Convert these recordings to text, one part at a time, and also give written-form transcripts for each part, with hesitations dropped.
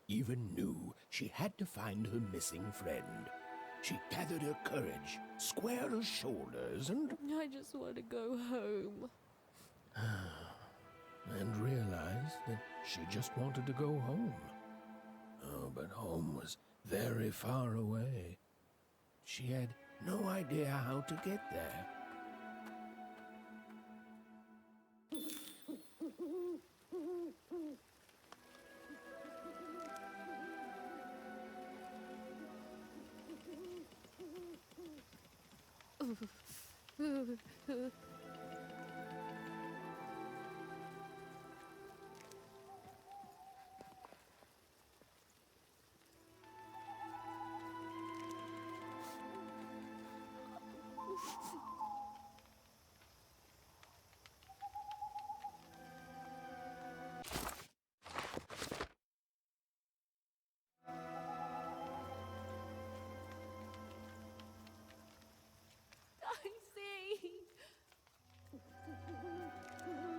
even knew she had to find her missing friend. She gathered her courage, squared her shoulders, and I just want to go home. realized that she just wanted to go home. Oh, but home was very far away. She had no idea how to get there.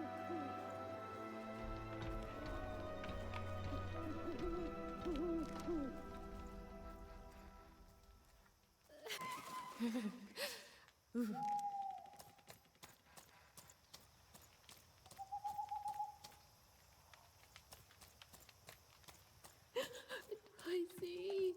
I see. I see.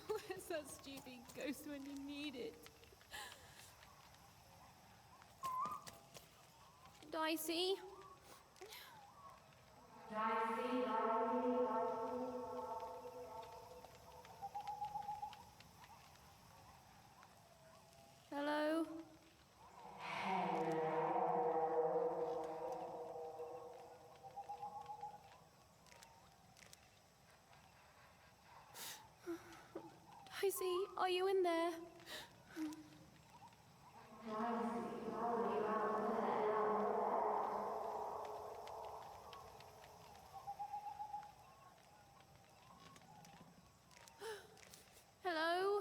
Where's that stupid ghost when you need it? Dicey? Hello? Dicey, are you in there? Hello?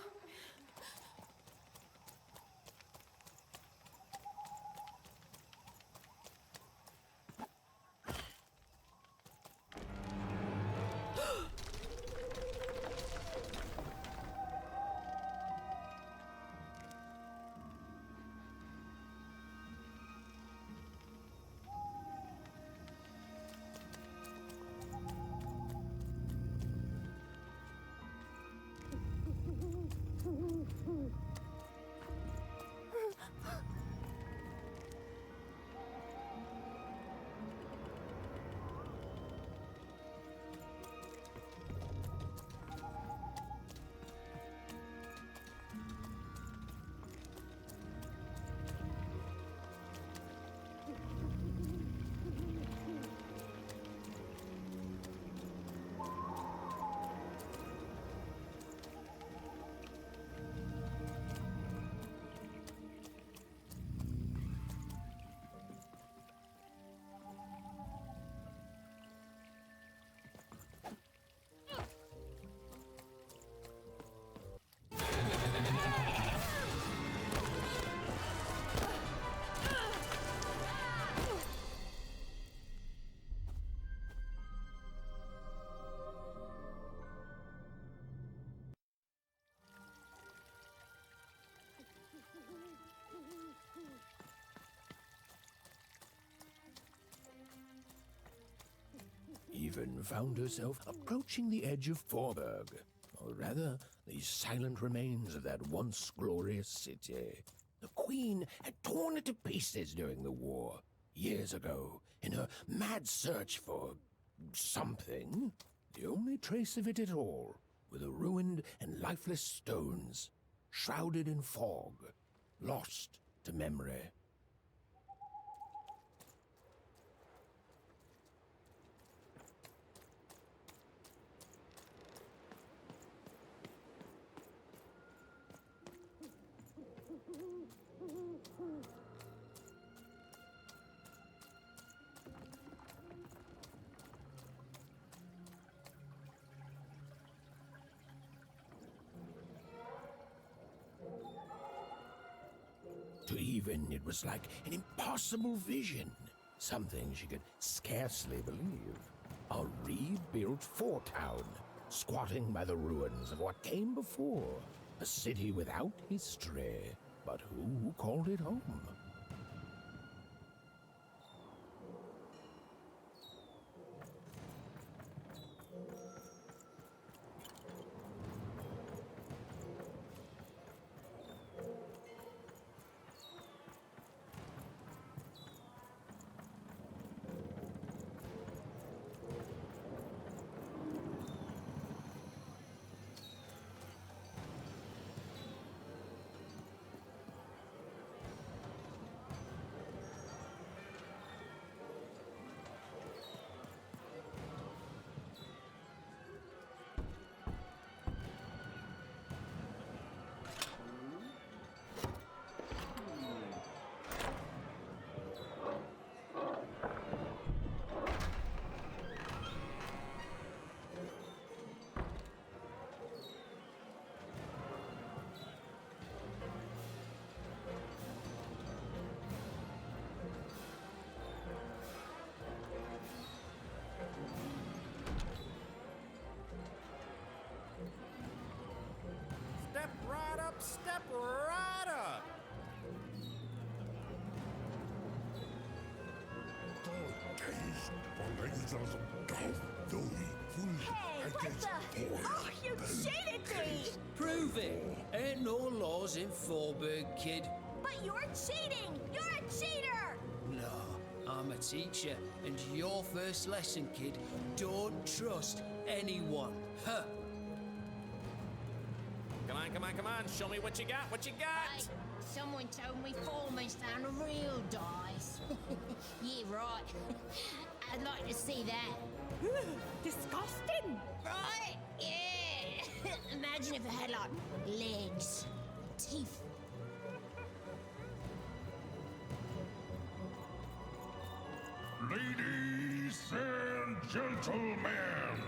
Even found herself approaching the edge of Fourburg, or rather, the silent remains of that once glorious city. The Queen had torn it to pieces during the war, years ago, in her mad search for something. The only trace of it at all were the ruined and lifeless stones, shrouded in fog, lost to memory. To Even, it was like an impossible vision, something she could scarcely believe. A rebuilt fort town, squatting by the ruins of what came before, a city without history, but who called it home? Step right up! Hey, what the? Oh, you cheated me! Prove it! Ain't no laws in Fourburg, kid. But you're cheating! You're a cheater! No, I'm a teacher, and your first lesson, kid, don't trust anyone. Huh? Come on, show me what you got, Hey, someone told me Foreman's found a real dice. Yeah, right. I'd like to see that. Disgusting! Right? Yeah! Imagine if it had, like, legs, teeth. Ladies and gentlemen,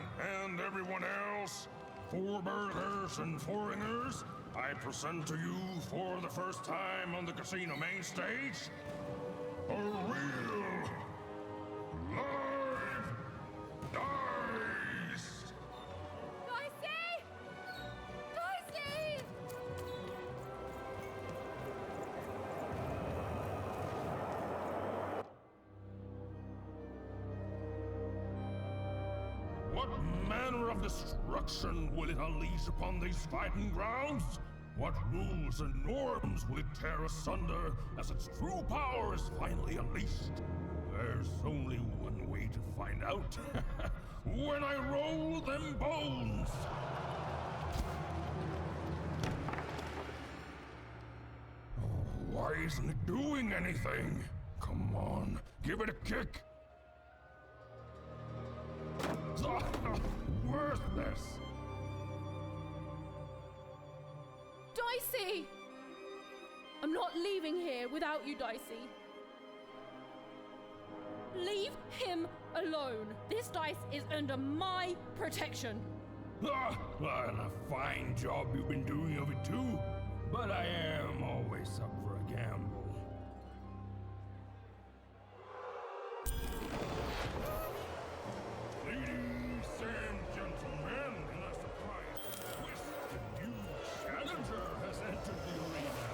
and everyone else, Fourburgers and foreigners, I present to you for the first time on the casino main stage, a real live dice! Dicey! Dicey! What manner of destruction will it unleash upon these fighting grounds? What rules and norms will it tear asunder as its true power is finally unleashed? There's only one way to find out. When I roll them bones! Why isn't it doing anything? Come on, give it a kick! Worthless! Dicey! I'm not leaving here without you, Dicey. Leave him alone. This dice is under my protection. And a fine job you've been doing of it too. But I am always up for a gamble. Ladies and gentlemen, in a surprise twist, a new challenger has entered the arena.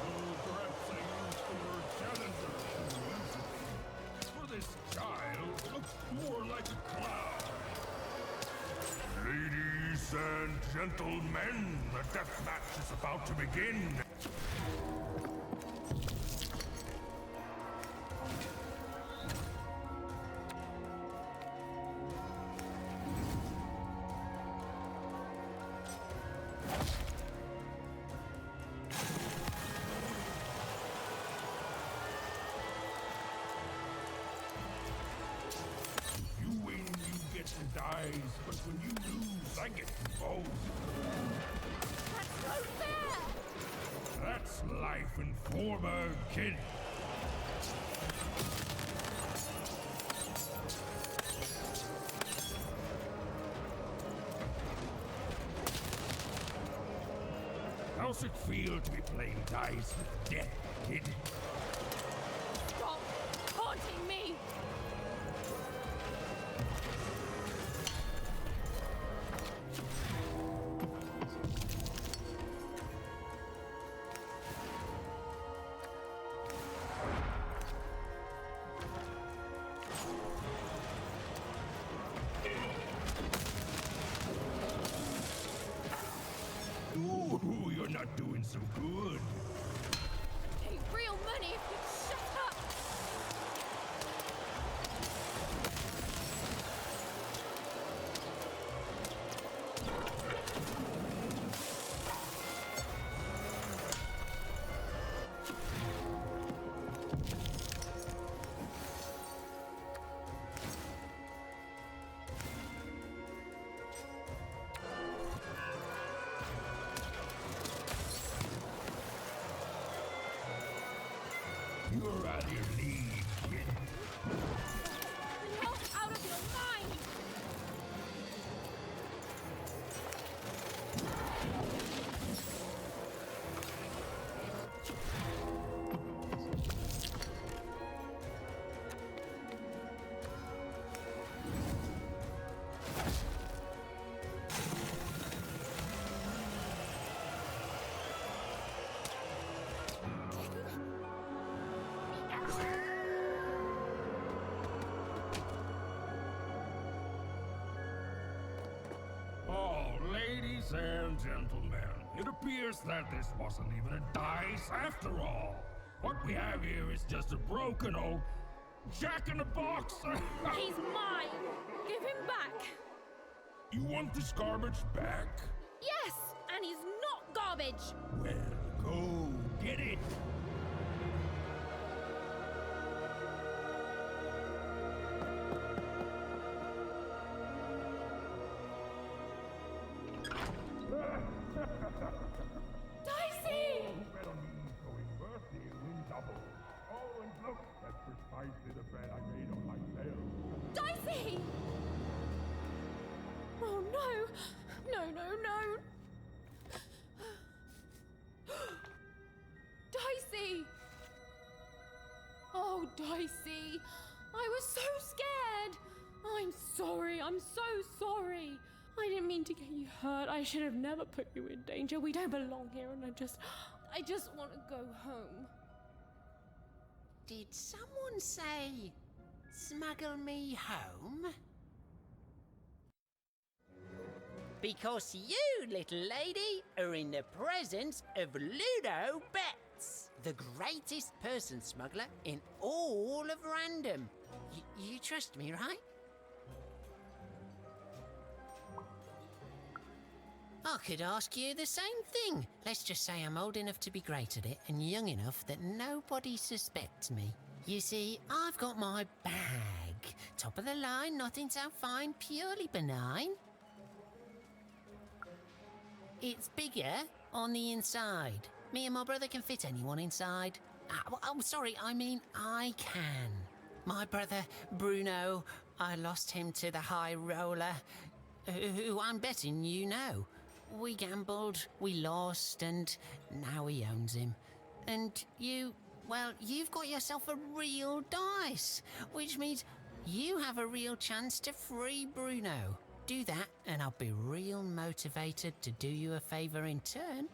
Oh, perhaps I used the word challenger too loosely. For this child looks more like a clown. Ladies and gentlemen, the death match is about to begin. I get both. That's no fair! That's life in Fourburg, kid. How's it feel to be playing dice with death, kid? Stop haunting me! Ooh, you're not doing so good. Pay real money if you shut up! You're out of your league, kid. You're out of your mind! Oh, ladies and gentlemen, it appears that this wasn't even a dice after all. What we have here is just a broken old jack-in-the-box. He's mine! Give him back! You want this garbage back? Yes! And he's not garbage! Well, go get it. Dicey! Going birthday win double. Oh, and look, that's precisely the bet I made on my sale. Dicey! Oh no! No, no, no! Dicey! Oh, Dicey! I was so scared! I'm sorry, I'm so sorry! I didn't mean to get you hurt. I should have never put you in danger. We don't belong here, and I just want to go home. Did someone say, smuggle me home? Because you, little lady, are in the presence of Ludo Betts, the greatest person smuggler in all of Random. You trust me, right? I could ask you the same thing. Let's just say I'm old enough to be great at it and young enough that nobody suspects me. You see, I've got my bag. Top of the line, nothing so fine, purely benign. It's bigger on the inside. Me and my brother can fit anyone inside. Oh, sorry, I mean I can. My brother, Bruno, I lost him to the high roller, who I'm betting you know. We gambled, we lost, and now he owns him. And you, well, you've got yourself a real dice, which means you have a real chance to free Bruno. Do that, and I'll be real motivated to do you a favor in turn.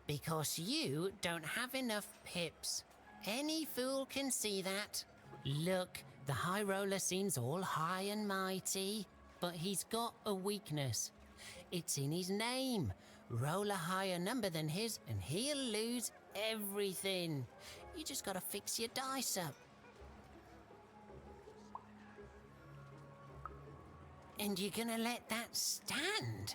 Because you don't have enough pips. Any fool can see that. Look, the high roller seems all high and mighty, but he's got a weakness. It's in his name. Roll a higher number than his and he'll lose everything. You just gotta fix your dice up. And you're gonna let that stand?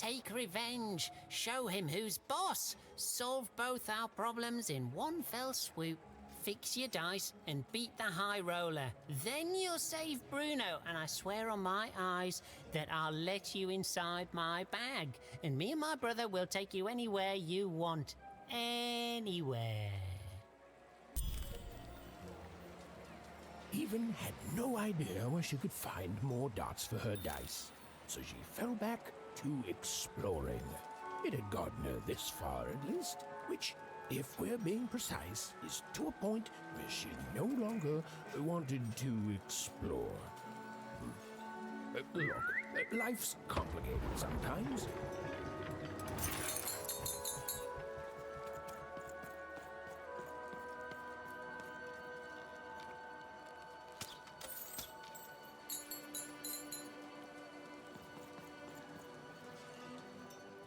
take revenge, show him who's boss, solve both our problems in one fell swoop. Fix your dice and beat the high roller. Then you'll save Bruno, and I swear on my eyes that I'll let you inside my bag. And me and my brother will take you anywhere you want. Anywhere. Even had no idea where she could find more dots for her dice, so she fell back to exploring. It had gotten her this far at least, which, if we're being precise, is to a point where she no longer wanted to explore. Look, life's complicated sometimes.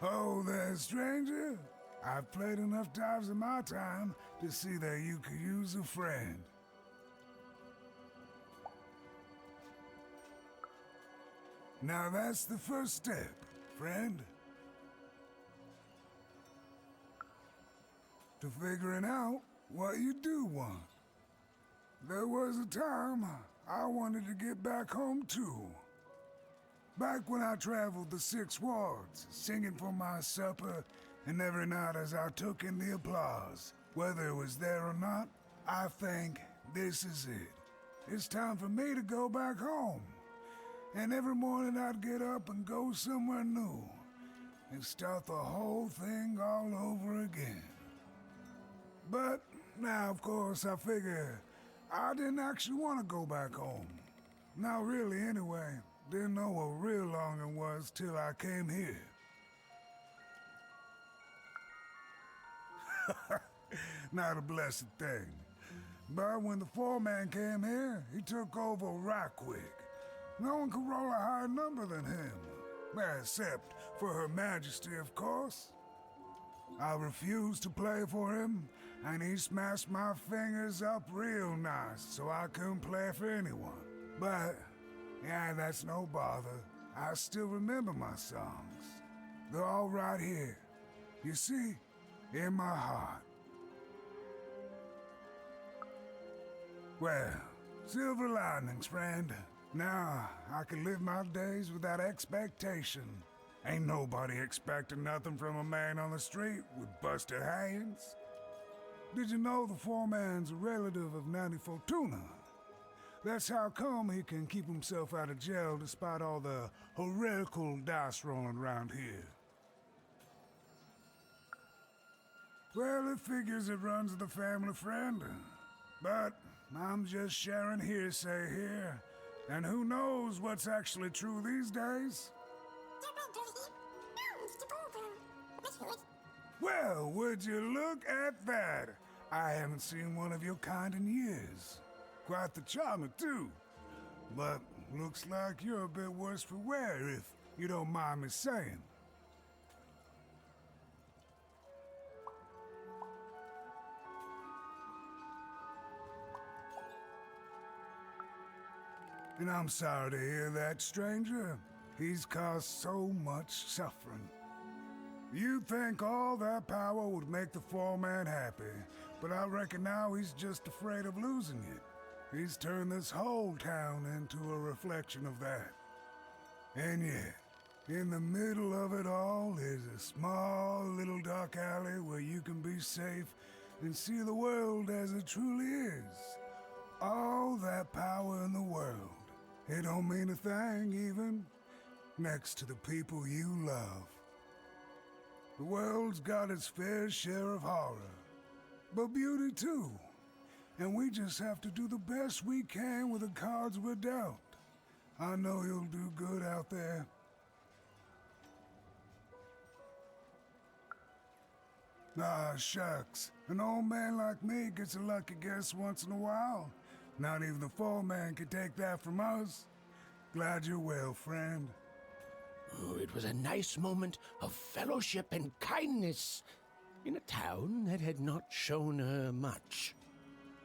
Oh there, stranger. I've played enough times in my time to see that you could use a friend. Now that's the first step, friend. To figuring out what you do want. There was a time I wanted to get back home too. Back when I traveled the 6 wards, singing for my supper, and every night as I took in the applause, whether it was there or not, I think this is it. It's time for me to go back home. And every morning I'd get up and go somewhere new, and start the whole thing all over again. But now, of course, I figure I didn't actually want to go back home. Not really, anyway. Didn't know what real longing was till I came here. Not a blessed thing. But when the foreman came here, he took over right quick. No one could roll a higher number than him. Well, except for Her Majesty, of course. I refused to play for him, and he smashed my fingers up real nice so I couldn't play for anyone. But yeah, that's no bother. I still remember my songs. They're all right here. You see, in my heart. Well, silver linings, friend. Now, I can live my days without expectation. Ain't nobody expecting nothing from a man on the street with busted hands. Did you know the foreman's a relative of Nanny Fortuna? That's how come he can keep himself out of jail despite all the heretical dice rolling around here. Well, it figures it runs in the family, friend. But I'm just sharing hearsay here. And who knows what's actually true these days? Well, would you look at that? I haven't seen one of your kind in years. Quite the charmer, too. But looks like you're a bit worse for wear, if you don't mind me saying. And I'm sorry to hear that, stranger. He's caused so much suffering. You'd think all that power would make the foreman happy, but I reckon now he's just afraid of losing it. He's turned this whole town into a reflection of that. And yet, in the middle of it all is a small little dark alley where you can be safe and see the world as it truly is. All that power in the world. It don't mean a thing, even, next to the people you love. The world's got its fair share of horror, but beauty too. And we just have to do the best we can with the cards we're dealt. I know you'll do good out there. Ah, shucks. An old man like me gets a lucky guess once in a while. Not even the foreman can take that from us. Glad you're well, friend. Oh, it was a nice moment of fellowship and kindness in a town that had not shown her much.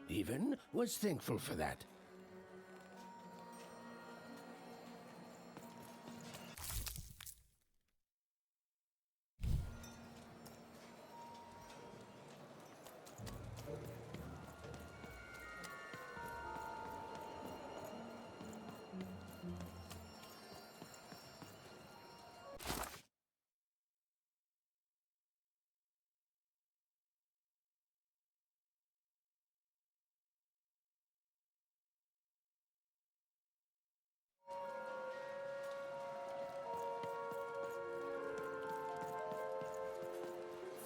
Even was thankful for that.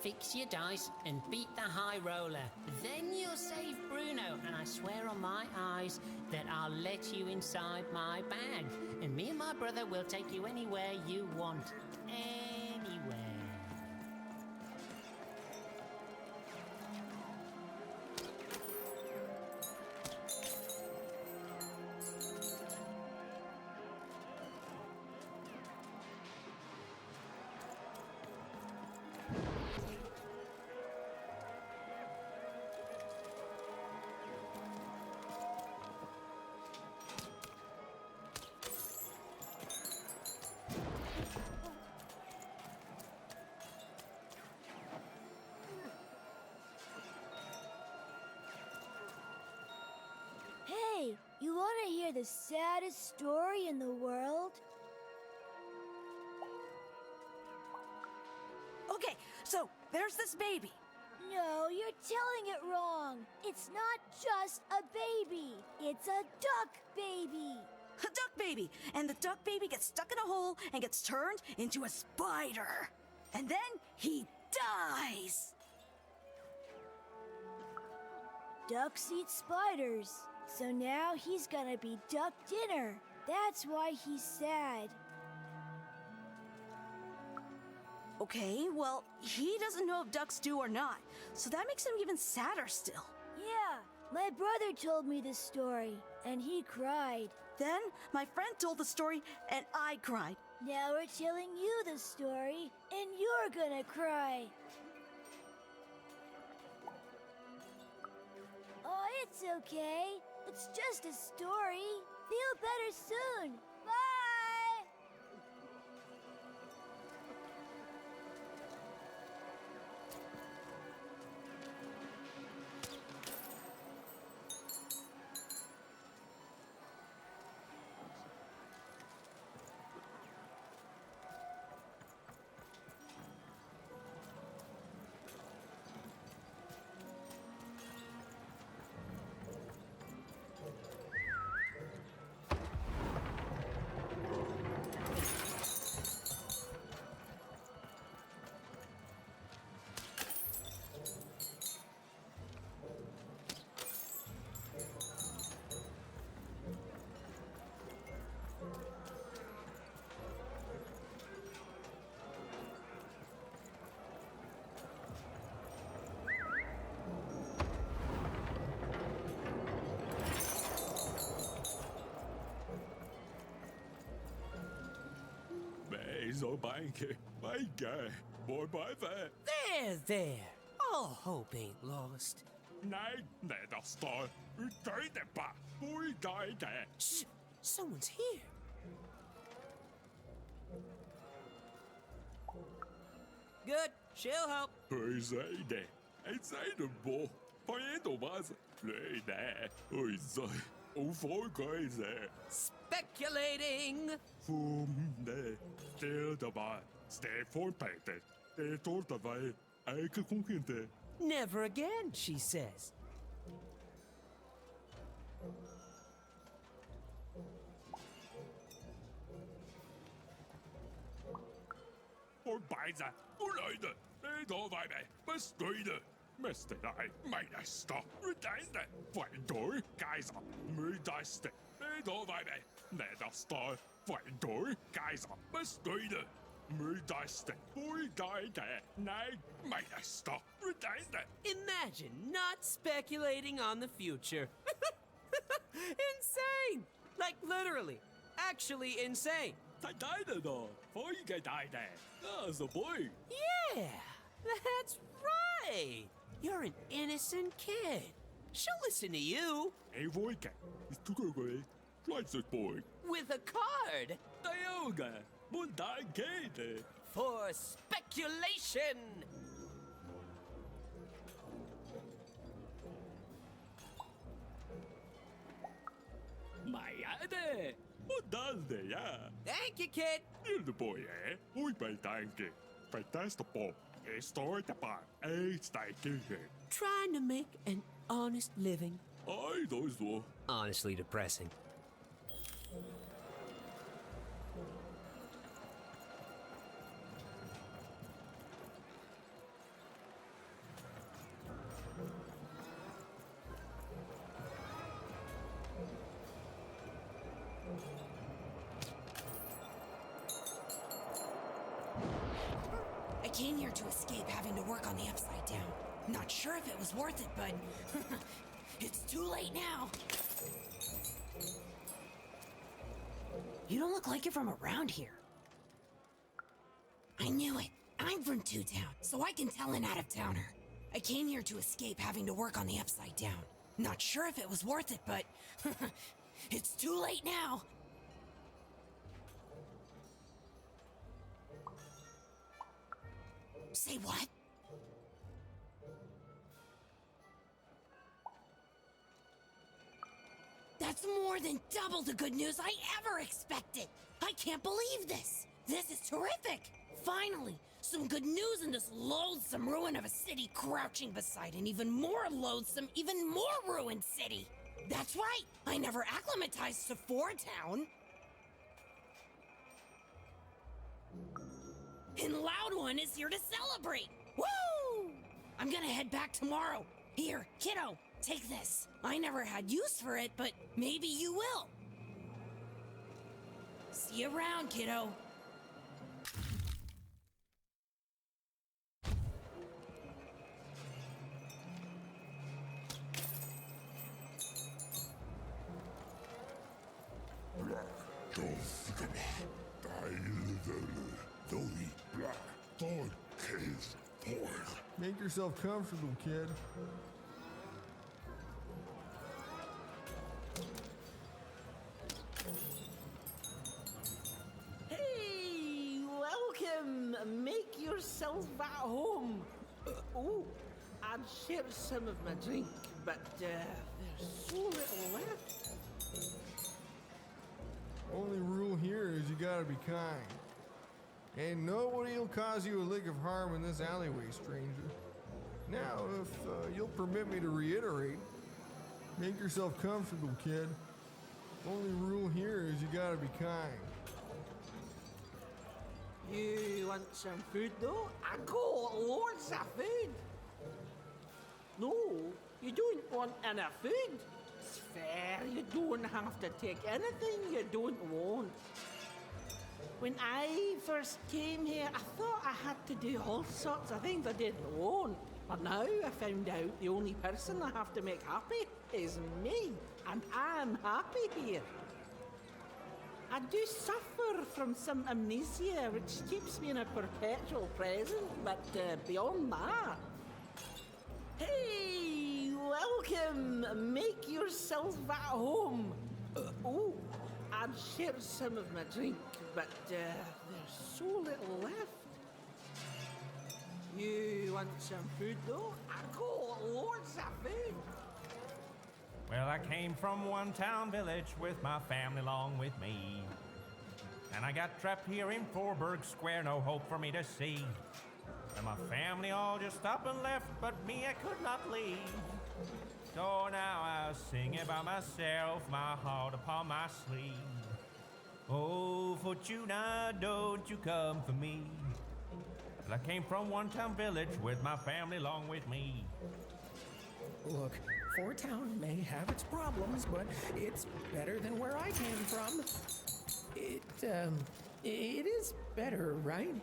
fix your dice, and beat the high roller. Then you'll save Bruno, and I swear on my eyes that I'll let you inside my bag. And me and my brother will take you anywhere you want. Anywhere. Hey, you want to hear the saddest story in the world? Okay, so there's this baby. No, you're telling it wrong. It's not just a baby. It's a duck baby. A duck baby. And the duck baby gets stuck in a hole and gets turned into a spider. And then he dies. Ducks eat spiders. So now he's gonna be duck dinner. That's why he's sad. Okay, well, he doesn't know if ducks do or not. So that makes him even sadder still. Yeah, my brother told me this story, and he cried. Then my friend told the story and I cried. Now we're telling you the story, and you're gonna cry. Oh, it's okay. It's just a story. Feel better soon. Bye! So banky, my guy, boy by there. There. All hope ain't lost. Nej, der står udøjende bare, boy guy der. Shh! Someone's here. Good. She'll help. Høj sig det. Jeg sagde det, bo. På en af os. Løg der. Høj sig. Og Fourburg der. Speculating. Det. Det der bare. Stay forpagtet. Det står der vej. Jeg kan kun hente. Never again, she says. Og bejse. Uløjde. Det der vej med. Bestøjde. Mester dig. Meister. Udejste. For en døj. Gejser. Mødejste. Det der vej med. Der står. For en døj. Gejser. Bestøjde. Mødejste. Udejste. Nej. Meister. Udejste. Imagine not speculating on the future. Insane! Like literally. Actually insane. Dig da. For ikke dig da. Altså, boy. Yeah, that's right. You're an innocent kid. She'll listen to you. Hey, Voika. Is too good. Twice it, boy. With a card. Dioga. Mundai gate. For speculation. Majade. Mundade, ja. Thank you, kid. You're the boy, eh? Ui, by tanke. Fantastic, Bob. A story to buy. It's like Trying to make an honest living. I those were. Honestly depressing. work on the Upside Down. Not sure if it was worth it, but it's too late now. You don't look like you're from around here. I knew it. I'm from Two Town, so I can tell an out-of-towner. I came here to escape having to work on the Upside Down. Not sure if it was worth it, but it's too late now. Say what? That's more than double the good news I ever expected. I can't believe this. This is terrific. Finally, some good news in this loathsome ruin of a city crouching beside an even more loathsome, even more ruined city. That's right. I never acclimatized to Four Town. And Loud One is here to celebrate. Woo! I'm gonna head back tomorrow. Here, kiddo, take this. I never had use for it, but maybe you will. See you around, kiddo. Make yourself comfortable, kid. Hey, welcome. Make yourself at home. Oh, I'd share some of my drink, but there's so little left. Only rule here is you gotta be kind. And nobody'll cause you a lick of harm in this alleyway, stranger. Now, if you'll permit me to reiterate, make yourself comfortable, kid. Only rule here is you gotta be kind. You want some food, though? I got loads of food. No, you don't want any food. It's fair, you don't have to take anything you don't want. When I first came here, I thought I had to do all sorts of things I didn't want. But now I found out the only person I have to make happy is me. And I'm happy here. I do suffer from some amnesia, which keeps me in a perpetual present, but beyond that... Hey, welcome! Make yourself at home. Oh, I'd share some of my drink, but there's so little left. You want some food, though? I got loads of food. Well, I came from one town village with my family along with me. And I got trapped here in Fourburg Square, no hope for me to see. And my family all just up and left, but me I could not leave. So now I sing it by myself, my heart upon my sleeve. Oh, Fortuna, don't you come for me. Well, I came from one town village with my family along with me. Look, Four Town may have its problems, but it's better than where I came from. It is better, right?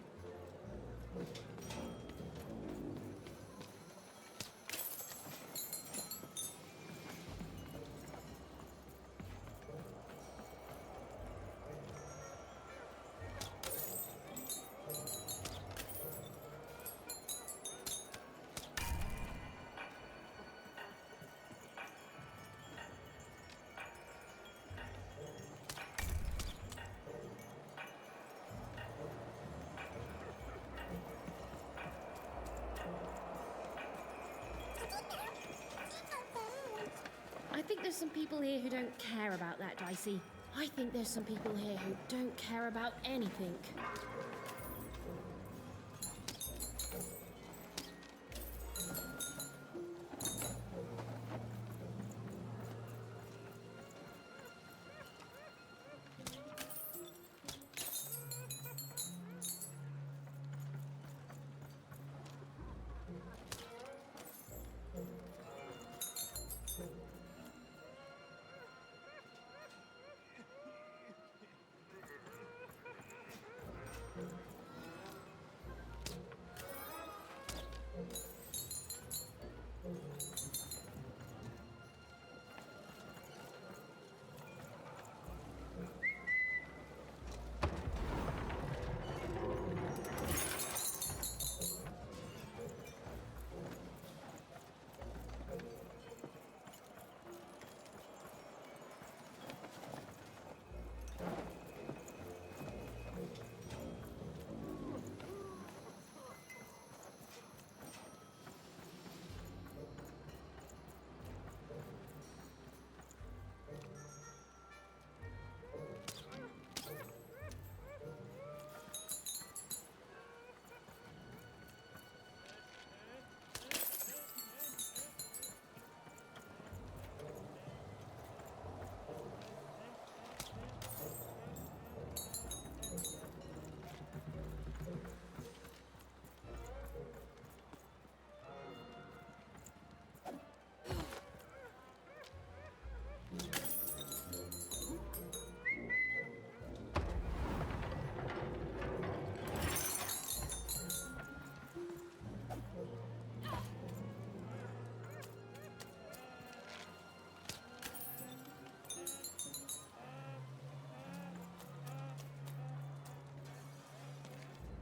I think there's some people here who don't care about that, Dicey. I think there's some people here who don't care about anything.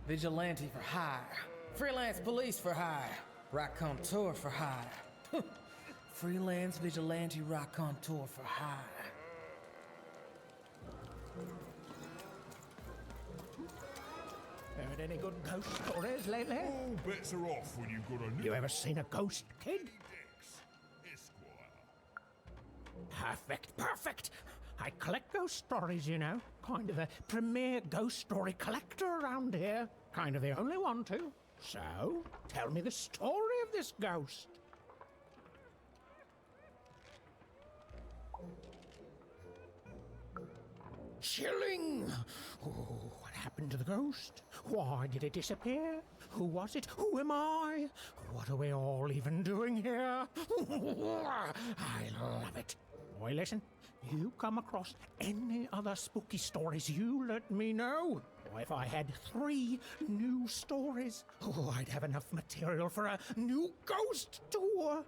Vigilante for hire. Freelance police for hire. Raconteur for hire. Freelance vigilante raconteur for hire. Heard any good ghost stories lately? All bets are off when you've got a new You ever seen a ghost, kid? Perfect, perfect. I collect ghost stories, you know. Kind of a premier ghost story collector around here. Kind of the only one, too. So, tell me the story of this ghost. Chilling! Oh, what happened to the ghost? Why did it disappear? Who was it? Who am I? What are we all even doing here? I love it. Boy, listen. You come across any other spooky stories, you let me know. Or if I had 3 new stories, I'd have enough material for a new ghost tour.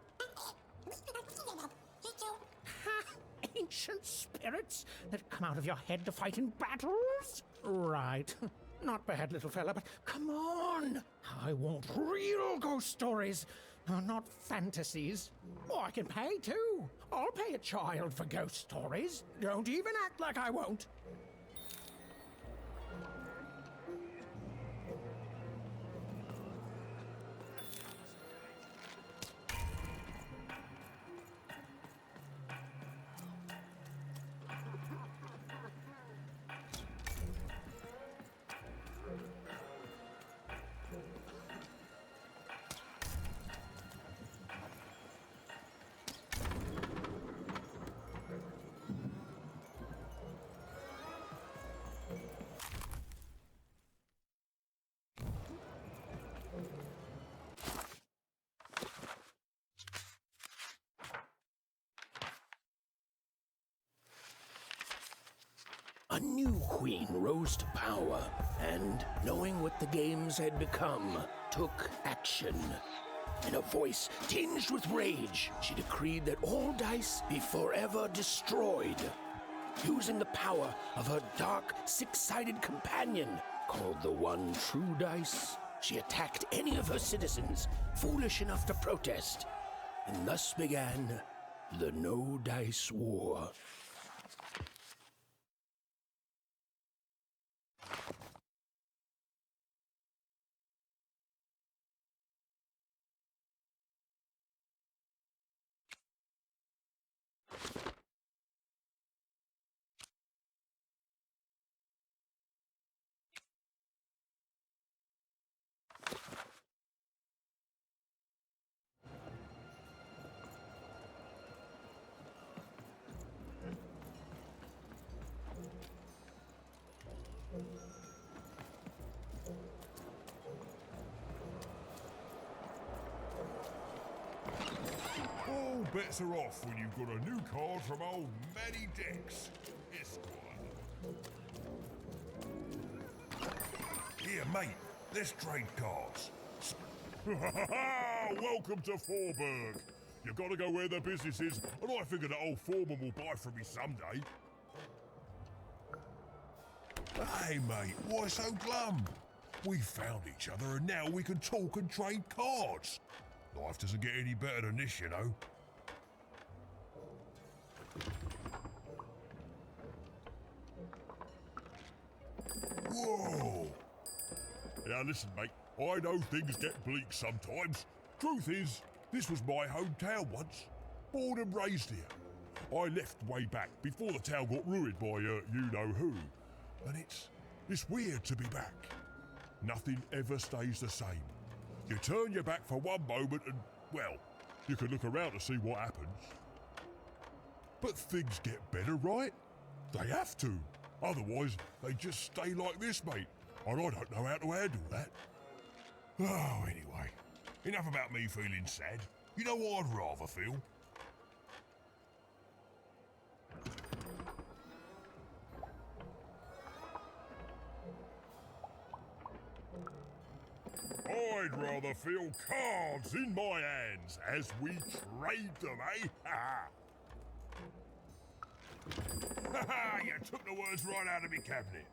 Ancient spirits that come out of your head to fight in battles? Right. Not bad, little fella, but come on. I want real ghost stories, not fantasies. Oh, I can pay, too. I'll pay a child for ghost stories. Don't even act like I won't. A new queen rose to power, and, knowing what the games had become, took action. In a voice tinged with rage, she decreed that all dice be forever destroyed. Using the power of her dark, six-sided companion, called the One True Dice, she attacked any of her citizens foolish enough to protest. And thus began the No Dice War. All bets are off when you've got a new card from old Matty Dex, Esquire. Here, mate, let's trade cards. Welcome to Fourburg. You've got to go where the business is, and I figure that old foreman will buy from me someday. Hey, mate, why so glum? We found each other, and now we can talk and trade cards. Life doesn't get any better than this, you know. Whoa! Now listen, mate, I know things get bleak sometimes. Truth is, this was my hometown once. Born and raised here. I left way back before the town got ruined by you-know-who. And it's weird to be back. Nothing ever stays the same. You turn your back for one moment and, well, you can look around to see what happens. But things get better, right? They have to. Otherwise, they just stay like this, mate. And I don't know how to handle that. Oh, anyway. Enough about me feeling sad. You know what I'd rather feel? I'd rather feel cards in my hands as we trade them, eh? Ha ha! You took the words right out of me cabinet.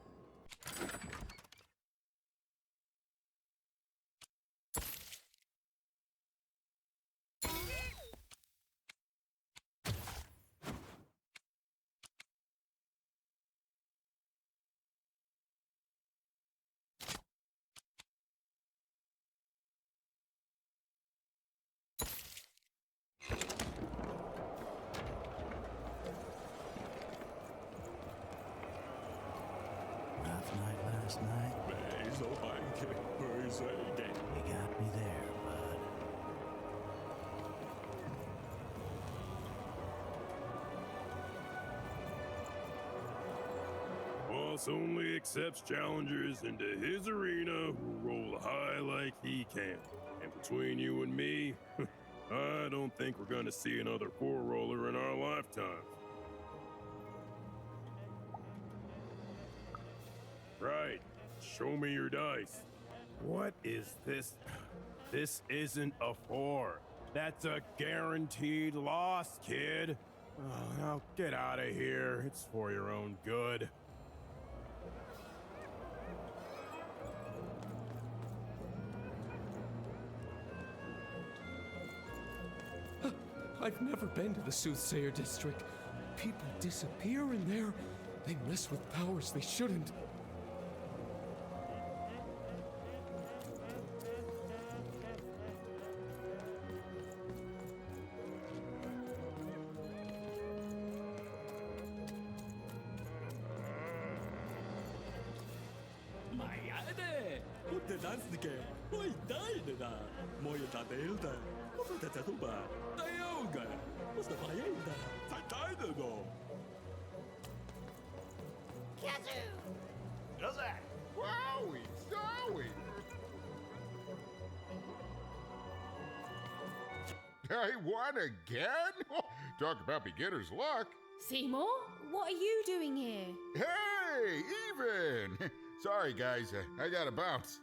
last night? You got me there, bud. Boss only accepts challengers into his arena who roll high like he can. And between you and me, I don't think we're gonna see another four-roller in our lifetime. Right. Show me your dice. What is this? This isn't a 4. That's a guaranteed loss, kid. Oh, now get out of here. It's for your own good. I've never been to the Soothsayer District. People disappear in there. They mess with powers they shouldn't. Wowie, zowie! I won again? Talk about beginner's luck. Seymour, what are you doing here? Hey, even! Sorry, guys, I gotta bounce.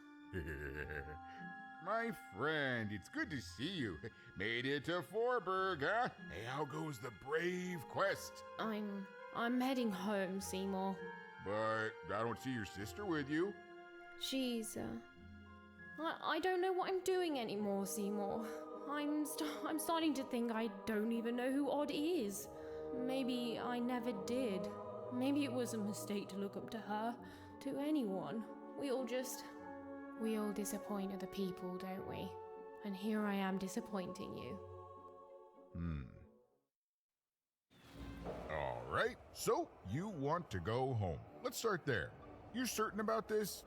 My friend, it's good to see you. Made it to Fourburg, huh? Hey, how goes the brave quest? I'm heading home, Seymour. But I don't see your sister with you. She's, I don't know what I'm doing anymore, Seymour. I'm starting to think I don't even know who Odd is. Maybe I never did. Maybe it was a mistake to look up to her, to anyone. We all disappoint other people, don't we? And here I am disappointing you. All right, so you want to go home. Let's start there. You certain about this?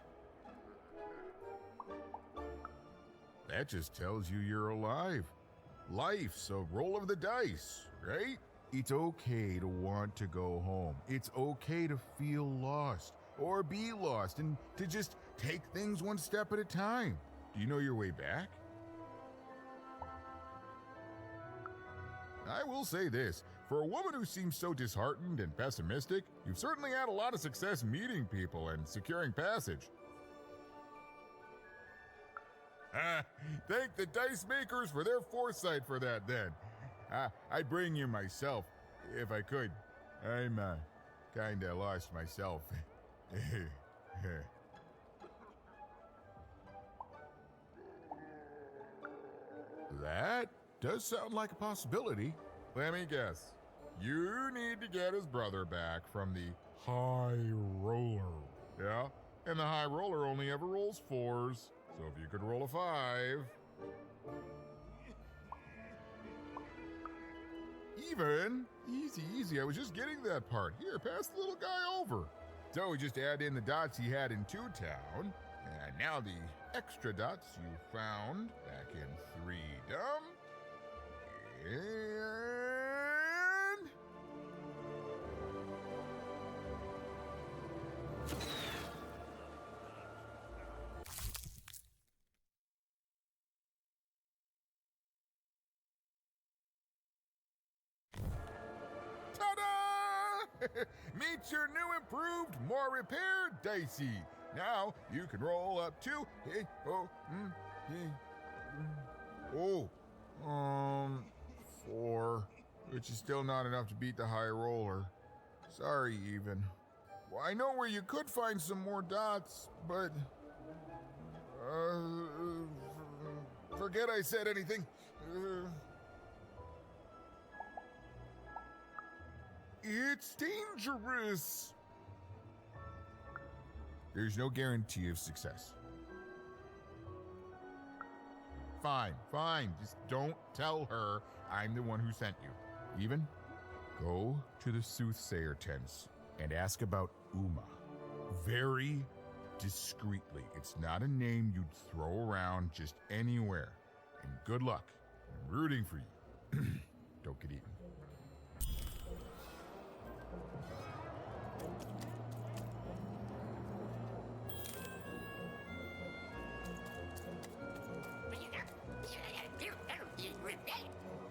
That just tells you you're alive. Life's a roll of the dice, right? It's okay to want to go home. It's okay to feel lost or be lost and to just take things one step at a time. Do you know your way back? I will say this. For a woman who seems so disheartened and pessimistic, you've certainly had a lot of success meeting people and securing passage. Thank the dice makers for their foresight for that, then. I'd bring you myself, if I could. I'm, kinda lost myself. That does sound like a possibility. Let me guess. You need to get his brother back from the High Roller. Yeah? And the High Roller only ever rolls 4s. So if you could roll a 5. Even? Easy, easy. I was just getting that part. Here, pass the little guy over. So we just add in the dots he had in Two Town. And now the extra dots you found back in Freedom. And... Ta-da! Meet your new improved, more repaired Dicey. Now you can roll up to 4, which is still not enough to beat the High Roller. Sorry, even. Well, I know where you could find some more dots, but forget I said anything. It's dangerous. There's no guarantee of success. Fine, fine. Just don't tell her I'm the one who sent you. Even, go to the Soothsayer tents and ask about Uma. Very, discreetly. It's not a name you'd throw around just anywhere. And good luck. I'm rooting for you. Don't get eaten.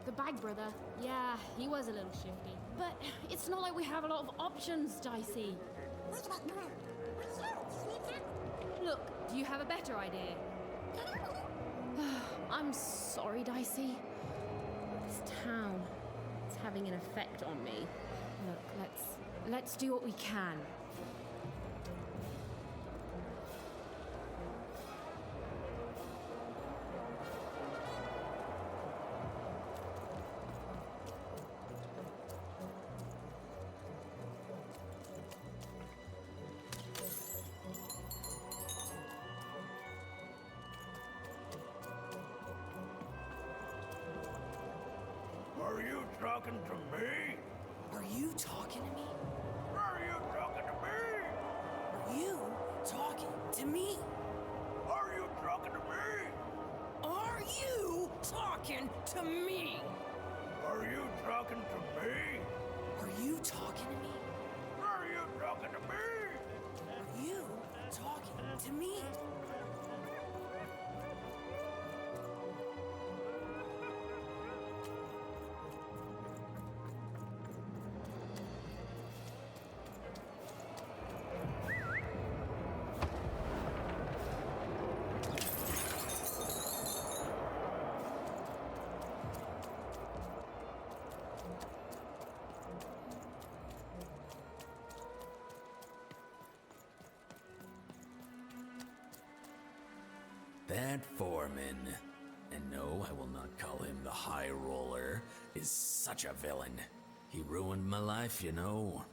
The bag brother, yeah, he was a little shifty. But it's not like we have a lot of options, Dicey. Look, do you have a better idea? I'm sorry, Dicey. This town, it's having an effect on me. Look, let's do what we can. Are you talking to me? Are you talking to me? Are you talking to me? Are you talking to me? Are you talking to me? Are you talking to me? Are you talking to me? Are you talking to me? Are you talking to me? Are you talking to me? That foreman, and no, I will not call him the High Roller, is such a villain. He ruined my life, you know.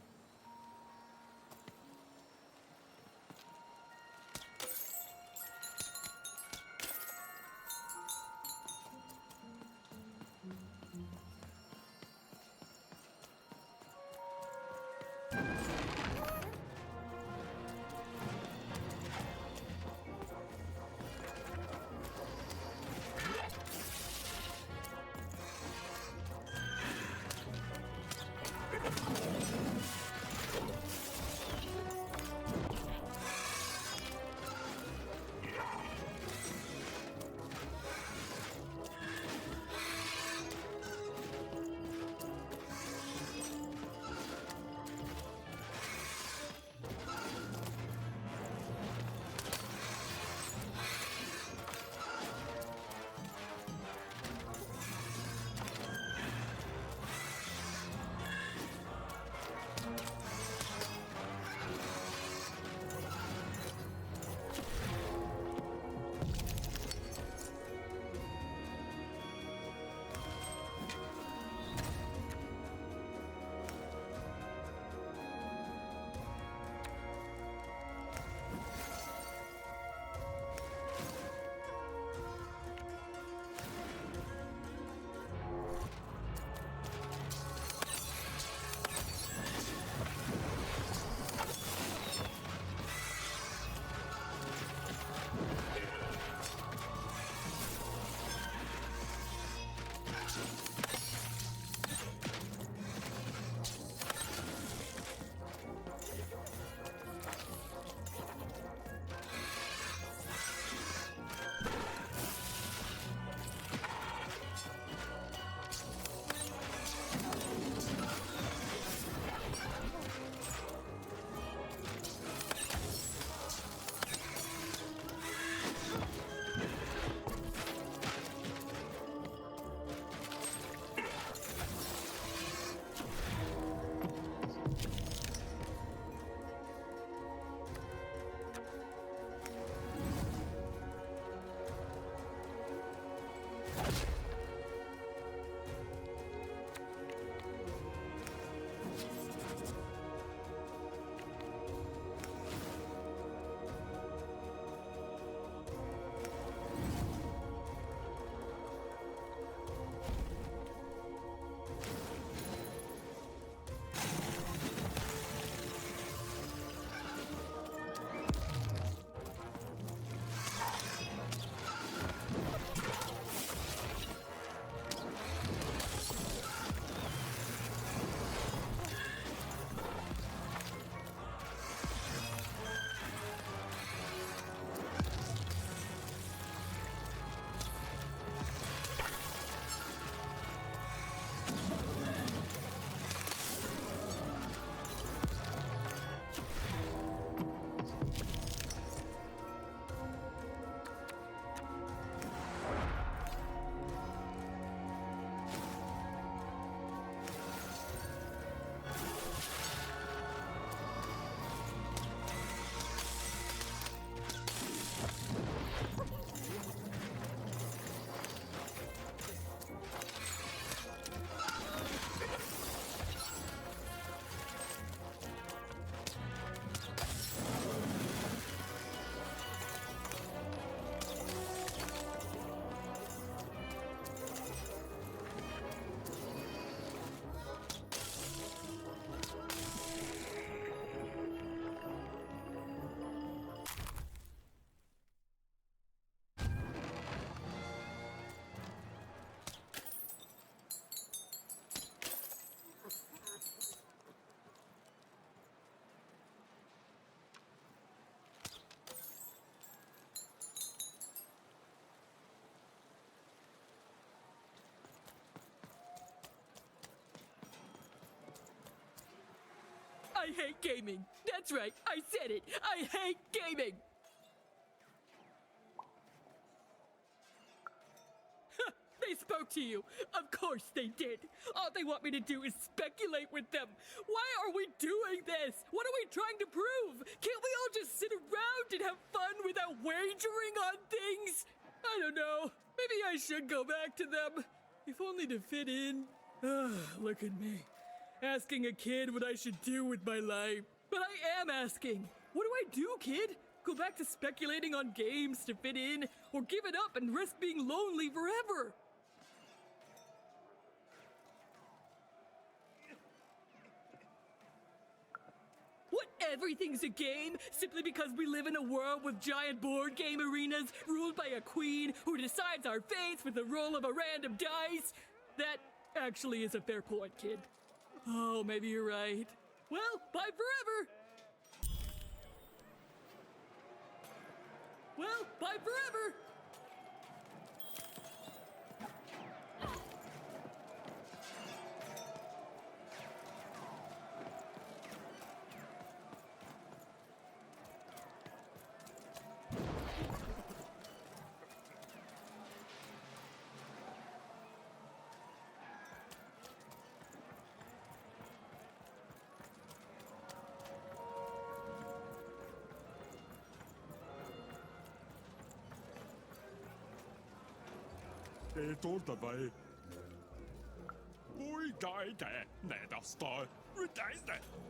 hate gaming. That's right, I said it. I hate gaming. They spoke to you. Of course they did. All they want me to do is speculate with them. Why are we doing this? What are we trying to prove? Can't we all just sit around and have fun without wagering on things? I don't know. Maybe I should go back to them. If only to fit in. Look at me. Asking a kid what I should do with my life. But I am asking. What do I do, kid? Go back to speculating on games to fit in, or give it up and risk being lonely forever? What, everything's a game simply because we live in a world with giant board game arenas ruled by a queen who decides our fates with the roll of a random dice? That actually is a fair point, kid. Oh, maybe you're right. Well, bye forever! Well, bye forever!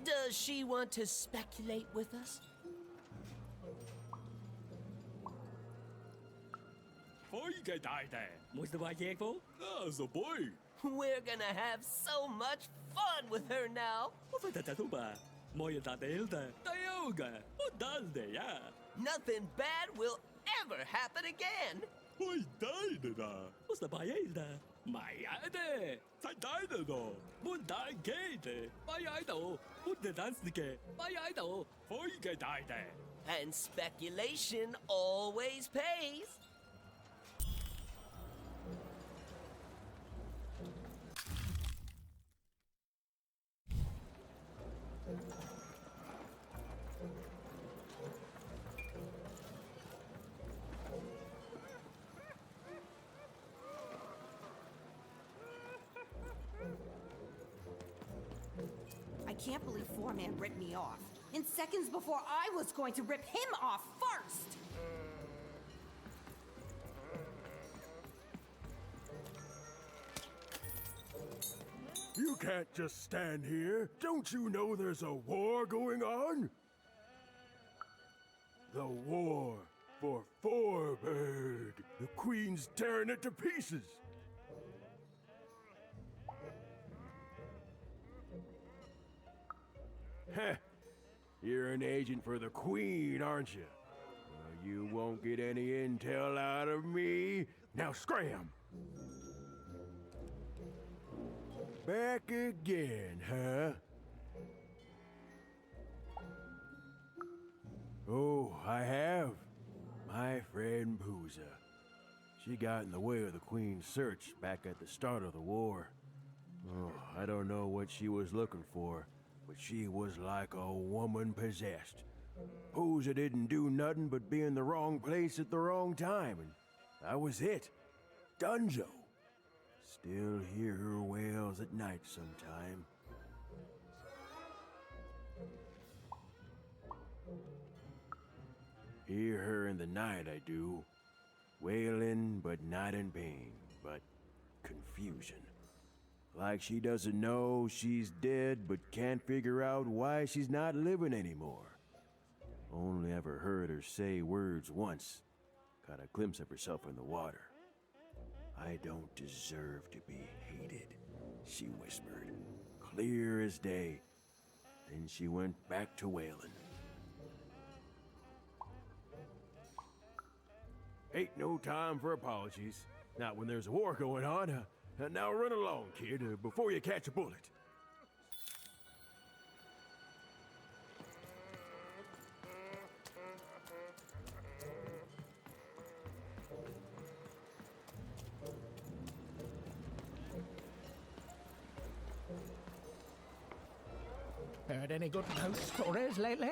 Does she want to speculate with us? We're gonna have so much fun with her now. Nothing bad will ever happen again. And speculation always pays. I can't believe Foreman ripped me off. In seconds before I was going to rip him off first! You can't just stand here. Don't you know there's a war going on? The war for Fourburg. The Queen's tearing it to pieces. Heh. You're an agent for the Queen, aren't you? Well, you won't get any intel out of me. Now scram! Back again, huh? Oh, I have. My friend Pooza. She got in the way of the Queen's search back at the start of the war. Oh, I don't know what she was looking for, but she was like a woman possessed. Pooza didn't do nothing but be in the wrong place at the wrong time, and that was it. Dunzo. Still hear her wails at night sometime. Hear her in the night, I do. Wailing, but not in pain, but confusion. Like she doesn't know she's dead, but can't figure out why she's not living anymore. Only ever heard her say words once. Caught a glimpse of herself in the water. I don't deserve to be hated, she whispered, clear as day. Then she went back to wailing. Ain't no time for apologies. Not when there's a war going on. Now run along, kid, before you catch a bullet. Heard any good ghost stories lately?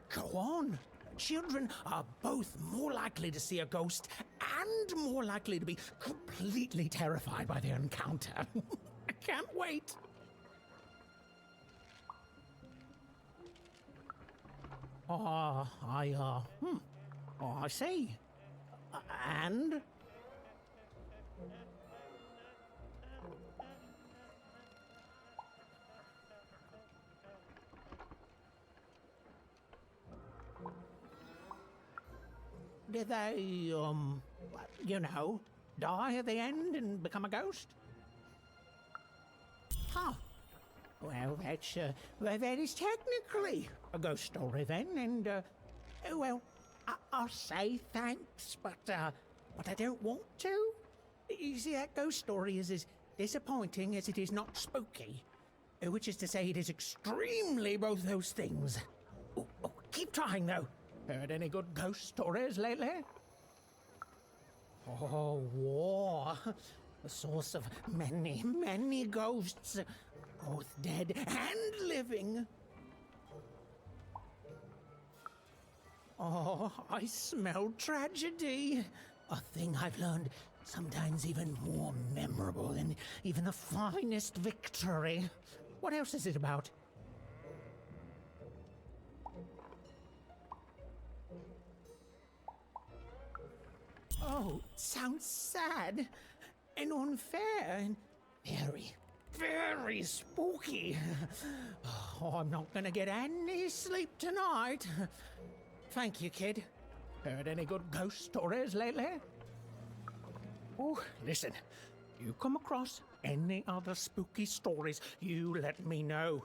Go on. Children are both more likely to see a ghost and more likely to be completely terrified by the encounter. I can't wait. Oh, I see. And? Did they, die at the end and become a ghost? Huh. Well, that is technically a ghost story then, and, I'll say thanks, but I don't want to. You see, that ghost story is as disappointing as it is not spooky, which is to say it is extremely both those things. Oh, keep trying, though. Heard any good ghost stories lately? Oh, war. The source of many, many ghosts, both dead and living. Oh, I smell tragedy. A thing I've learned sometimes even more memorable than even the finest victory. What else is it about? Oh, sounds sad and unfair and very, very spooky. Oh, I'm not gonna get any sleep tonight. Thank you, kid. Heard any good ghost stories lately? Oh, listen. You come across any other spooky stories, you let me know.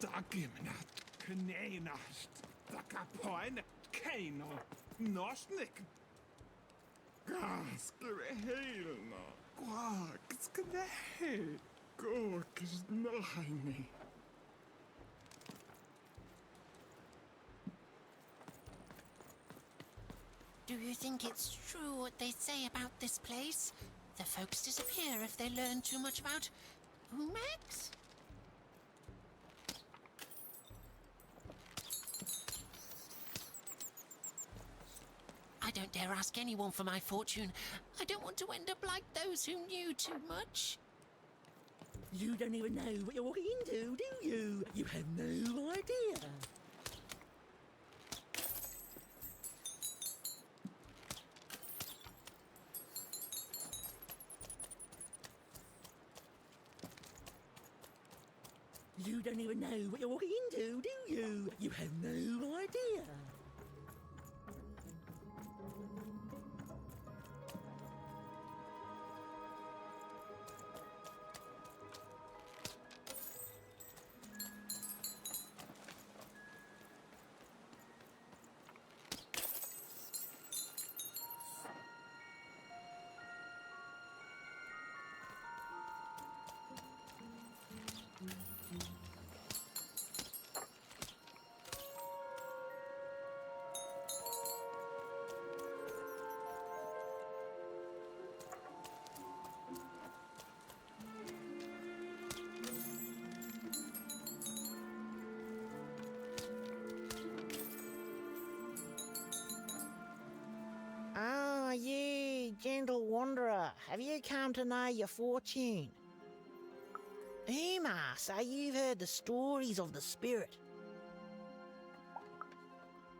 Dagimnat, Kneinast, Dakapoin, Kaino, Nosnik. Gaskre Helna, Quaxkne, Gorksnahini. Do you think it's true what they say about this place? The folks disappear if they learn too much about Max? I don't dare ask anyone for my fortune. I don't want to end up like those who knew too much. You don't even know what you're walking into, do you? You have no idea. You don't even know what you're walking into, do you? You have no idea. Ah, you, gentle wanderer, have you come to know your fortune? Uma, so you've heard the stories of the spirit.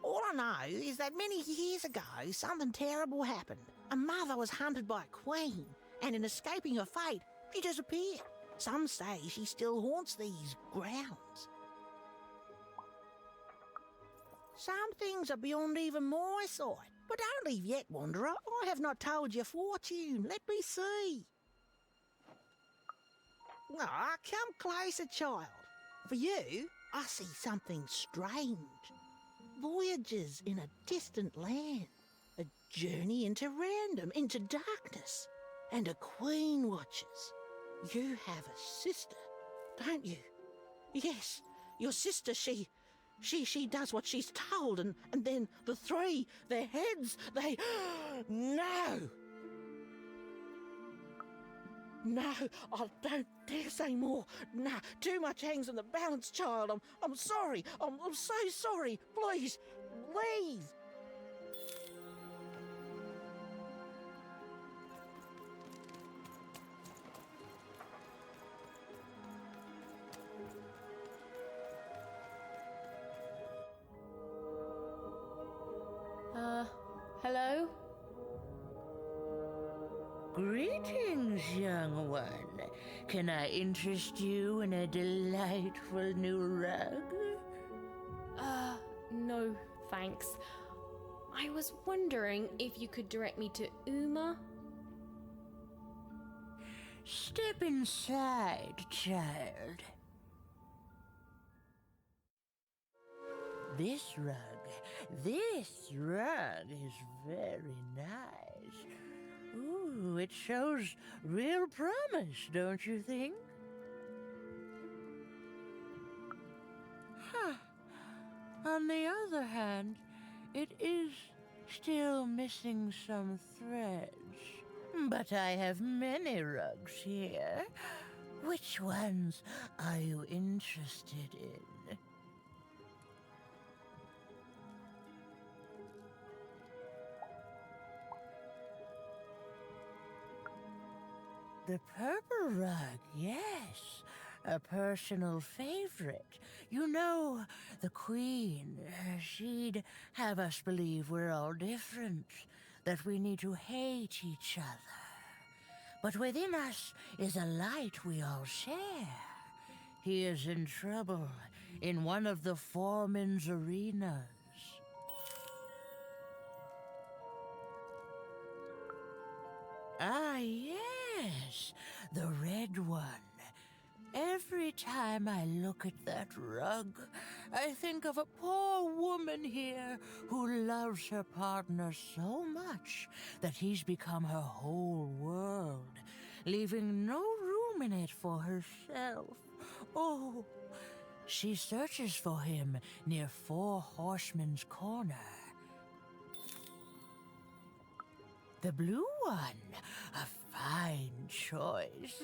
All I know is that many years ago, something terrible happened. A mother was hunted by a queen, and in escaping her fate, she disappeared. Some say she still haunts these grounds. Some things are beyond even my sight. But don't leave yet, wanderer. I have not told your fortune. Let me see. Ah, come closer, child. For you, I see something strange. Voyages in a distant land. A journey into random, into darkness. And a queen watches. You have a sister, don't you? Yes, your sister, she does what she's told, and then the three, their heads, they... No! No, I don't dare say more. No, too much hangs in the balance, child. I'm sorry. I'm so sorry. Please, leave. Hello? Greetings, young one. Can I interest you in a delightful new rug? No, thanks. I was wondering if you could direct me to Uma? Step inside, child. This rug is very nice. Ooh, it shows real promise, don't you think? Huh. On the other hand, it is still missing some threads. But I have many rugs here. Which ones are you interested in? The purple rug, yes. A personal favorite. You know, the Queen, she'd have us believe we're all different, that we need to hate each other. But within us is a light we all share. He is in trouble in one of the foreman's arenas. Ah, yes, the red one. Every time I look at that rug, I think of a poor woman here who loves her partner so much that he's become her whole world, leaving no room in it for herself. Oh, she searches for him near Four Horsemen's Corner. The blue one, a fine choice.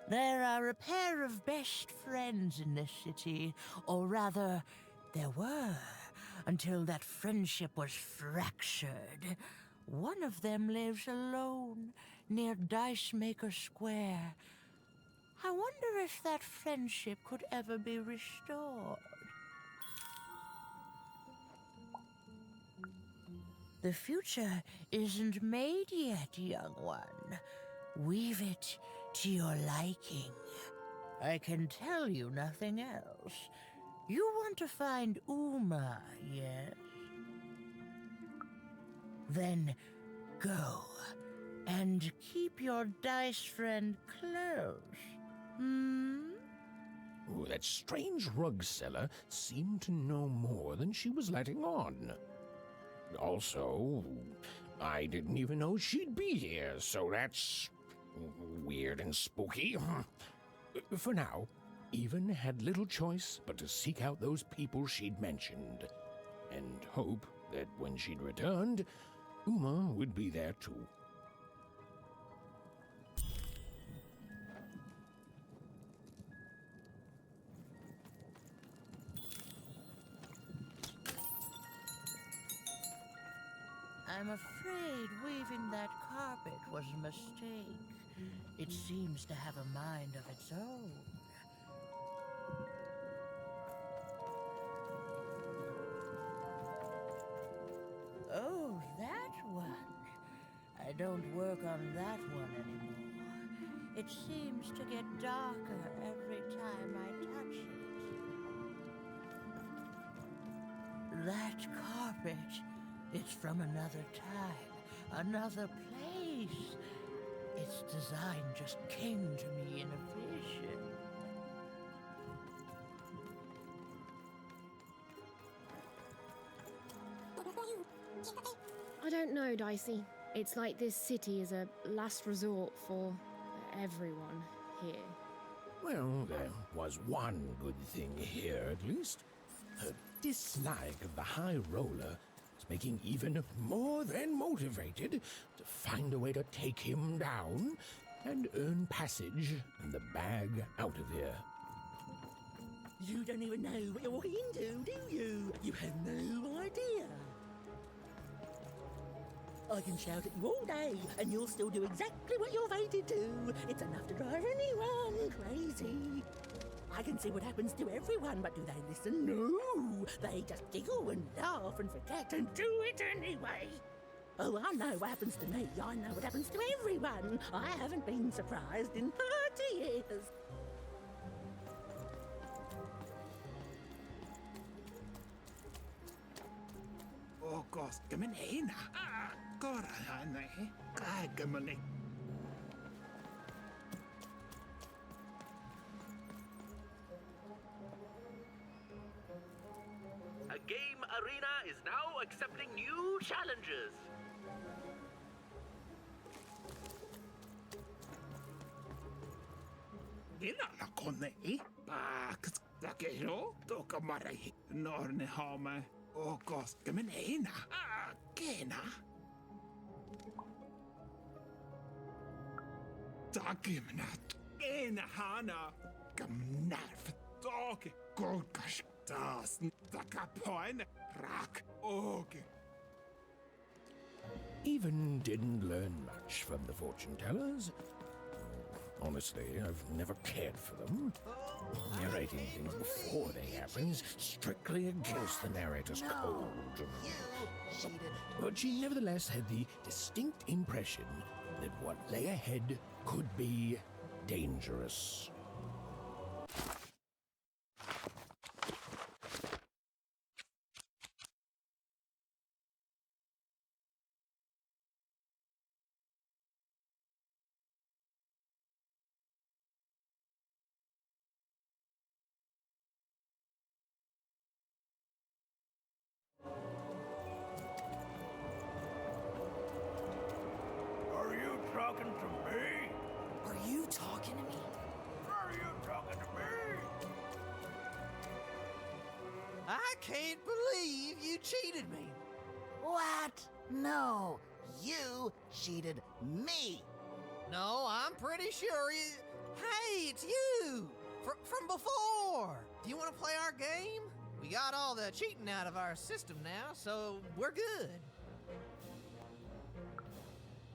There are a pair of best friends in this city, or rather, there were, until that friendship was fractured. One of them lives alone near Dice Maker Square. I wonder if that friendship could ever be restored. The future isn't made yet, young one. Weave it to your liking. I can tell you nothing else. You want to find Uma, yes? Then go and keep your dice friend close. Oh, that strange rug seller seemed to know more than she was letting on. Also, I didn't even know she'd be here, so that's weird and spooky. For now, Even had little choice but to seek out those people she'd mentioned, and hope that when she'd returned, Uma would be there too. I'm afraid weaving that carpet was a mistake. It seems to have a mind of its own. Oh, that one. I don't work on that one anymore. It seems to get darker every time I touch it. That carpet, it's from another time, another place. Its design just came to me in a vision. I don't know, Dicey. It's like this city is a last resort for everyone here. Well, there was one good thing here, at least. Her dislike of the High Roller is making Even more than motivated to find a way to take him down and earn passage and the bag out of here. You don't even know what you're walking into, do you? You have no idea. I can shout at you all day, and you'll still do exactly what you're fated to. It's enough to drive anyone crazy. I can see what happens to everyone, but do they listen? No! They just giggle and laugh and forget and do it anyway. Oh, I know what happens to me. I know what happens to everyone. I haven't been surprised in 30 years. Oh, gosh, come in here now. God, I know. God, come on. A game arena is now accepting new challenges. Gina la konne. Baks, takero, tokamare. Norne hame. Oh, gosh, come in here now. Gina. Takimna. Gina hana. Kamnarf. Toke. Golkash. Das. Takapoin. Rak. Okay. Even didn't learn much from the fortune tellers. Honestly, I've never cared for them. Narrating things before they happen strictly against the narrator's code. But she nevertheless had the distinct impression that what lay ahead could be dangerous. Are you talking to me? Are you talking to me? Are you talking to me? I can't believe you cheated me. What? No, you cheated me. No, I'm pretty sure you... Hey, it's you! From before! Do you want to play our game? We got all the cheating out of our system now, so we're good.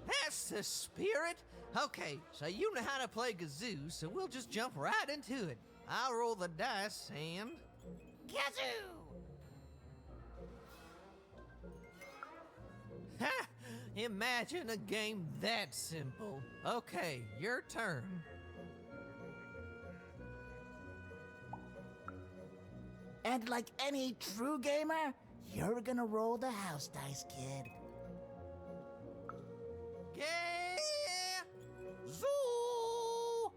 That's the spirit. Okay, so you know how to play kazoo, so we'll just jump right into it. I'll roll the dice and... Kazoo! Ha! Imagine a game that simple. Okay, your turn. And like any true gamer, you're gonna roll the house dice, kid. Yeah! Zoo!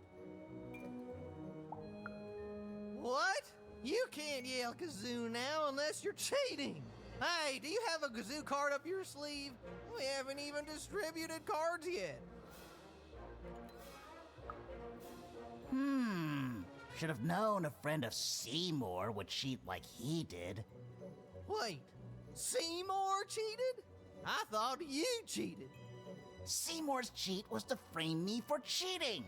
What? You can't yell kazoo now unless you're cheating. Hey, do you have a kazoo card up your sleeve? We haven't even distributed cards yet. Should have known a friend of Seymour would cheat like he did. Wait, Seymour cheated? I thought you cheated. Seymour's cheat was to frame me for cheating.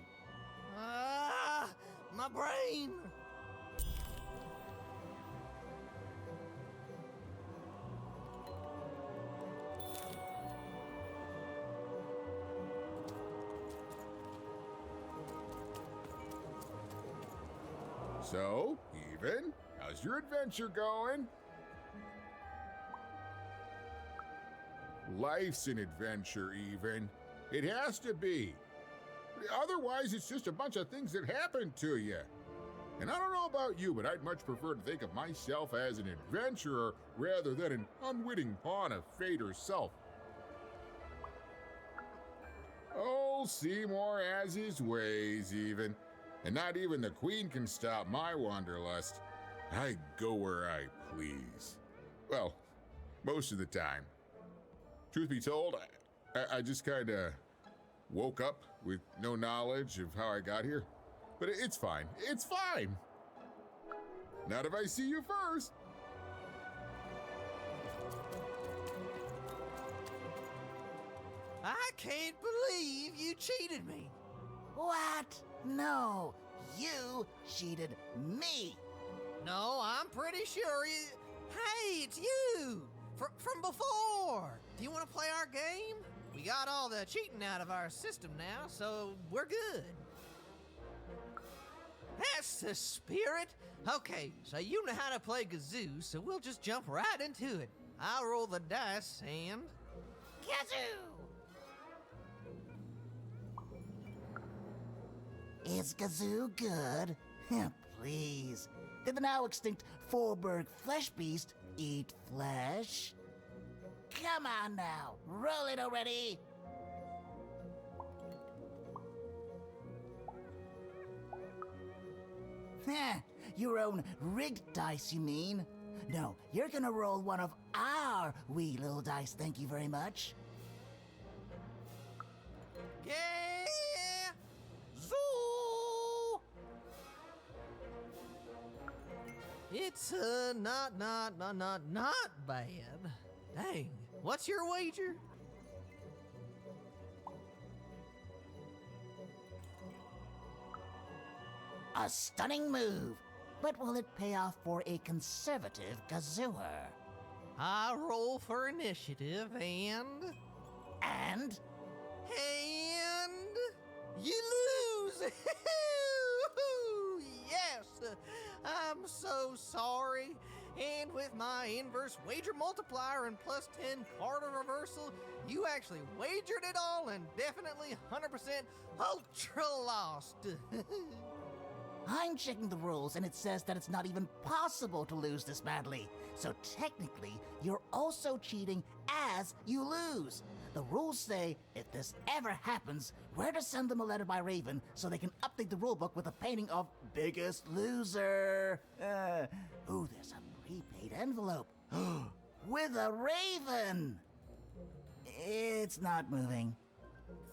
Ah, my brain. So, Even, how's your adventure going? Life's an adventure, Even. It has to be. Otherwise, it's just a bunch of things that happen to you. And I don't know about you, but I'd much prefer to think of myself as an adventurer rather than an unwitting pawn of fate herself. Oh, Seymour has his ways, Even. And not even the Queen can stop my wanderlust. I go where I please. Well, most of the time. Truth be told, I just kinda woke up with no knowledge of how I got here. But it's fine. It's fine. Not if I see you first. I can't believe you cheated me. What? No, you cheated me. No, I'm pretty sure you... Hey, it's you! From before! Do you want to play our game? We got all the cheating out of our system now, so we're good. That's the spirit. Okay, so you know how to play kazoo, so we'll just jump right into it. I'll roll the dice and... Kazoo! Is kazoo good? Please. Did the now extinct Fourburg flesh beast eat flesh? Come on now, roll it already! Your own rigged dice, you mean? No, you're gonna roll one of our wee little dice, thank you very much. Yeah! Zoo! It's not bad. Dang, what's your wager? A stunning move, but will it pay off for a conservative kazooer? I roll for initiative and... And? And... You lose! Yes! I'm so sorry. And with my inverse wager multiplier and plus 10 card reversal, you actually wagered it all and definitely 100% ultra lost. I'm checking the rules and it says that it's not even possible to lose this badly. So technically, you're also cheating as you lose. The rules say if this ever happens, we're to send them a letter by Raven so they can update the rulebook with a painting of Biggest Loser. Ooh, there's a prepaid envelope. With a raven! It's not moving.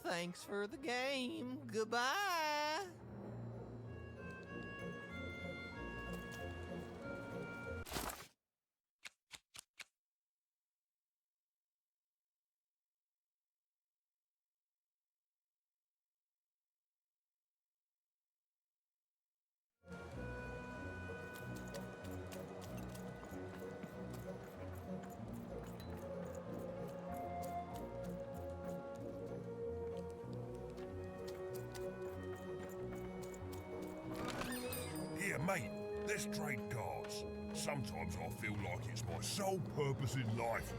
Thanks for the game. Goodbye. mate, let's trade cards. Sometimes I feel like it's my sole purpose in life.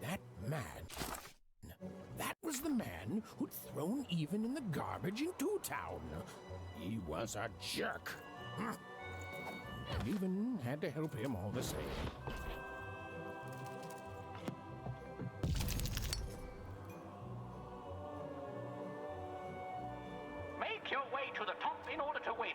That man. That was the man who'd thrown Even in the garbage in Town. He was a jerk. And Even had to help him all the same. Make your way to the top in order to win.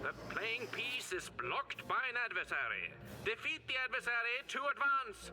The playing piece is blocked by an adversary. Defeat the adversary to advance.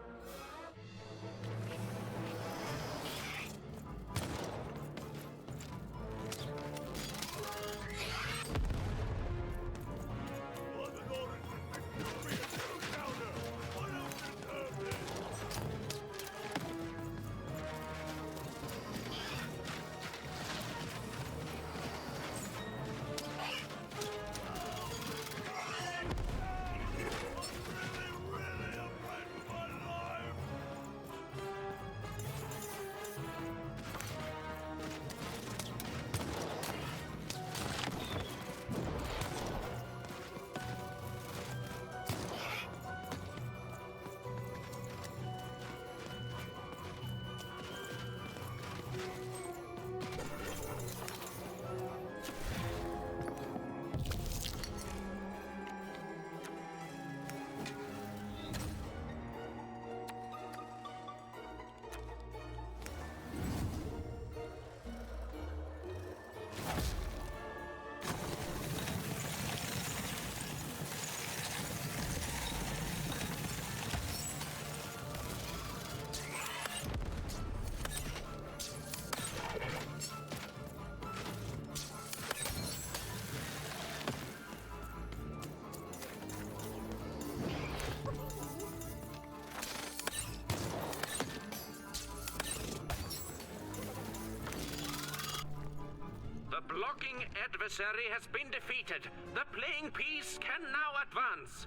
The blocking adversary has been defeated. The playing piece can now advance.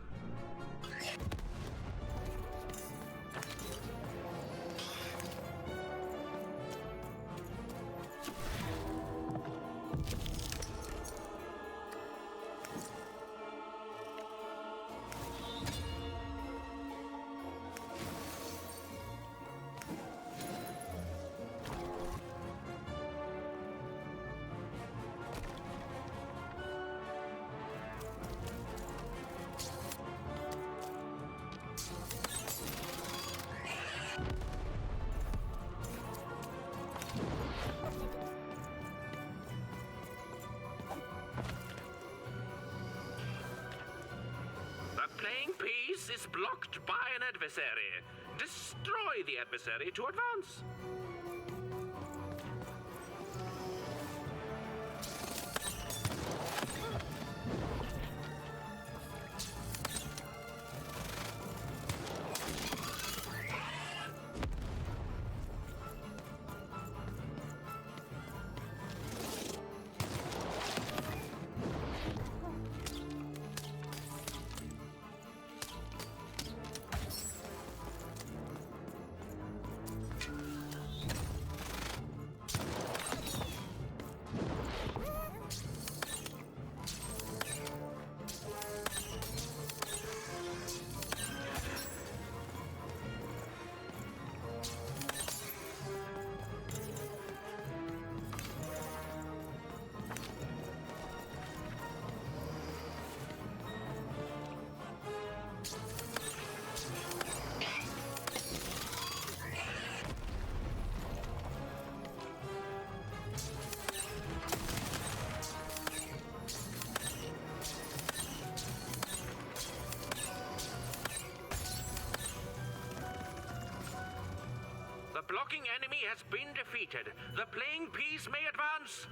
is blocked by an adversary. Destroy the adversary to advance. The blocking enemy has been defeated. The playing piece may advance.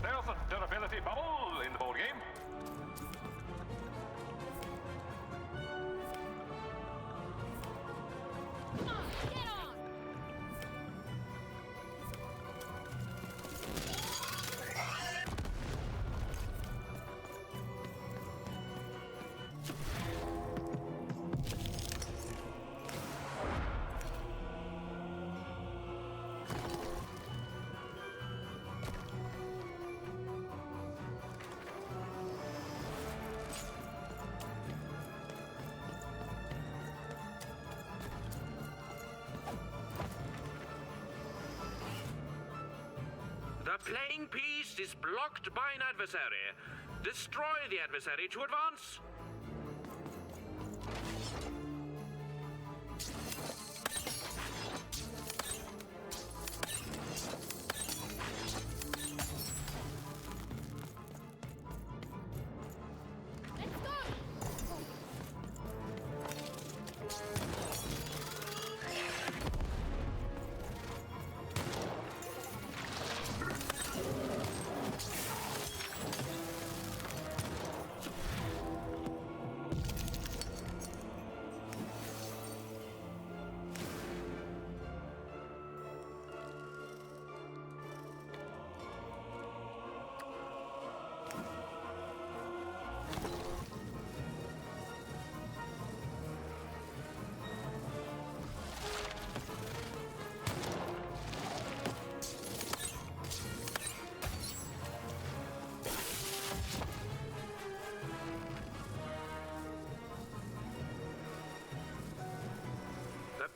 There's a durability bubble in the board game. Get on! The playing piece is blocked by an adversary. Destroy the adversary to advance.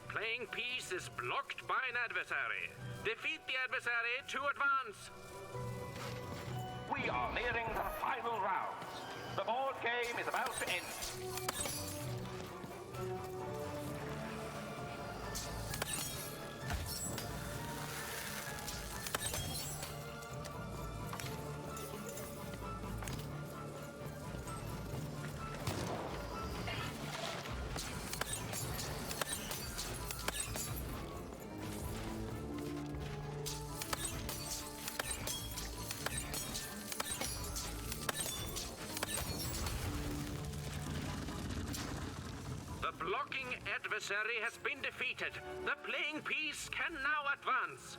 Playing piece is blocked by an adversary. Defeat the adversary to advance. We are nearing the final rounds. The board game is about to end. adversary has been defeated. The playing piece can now advance.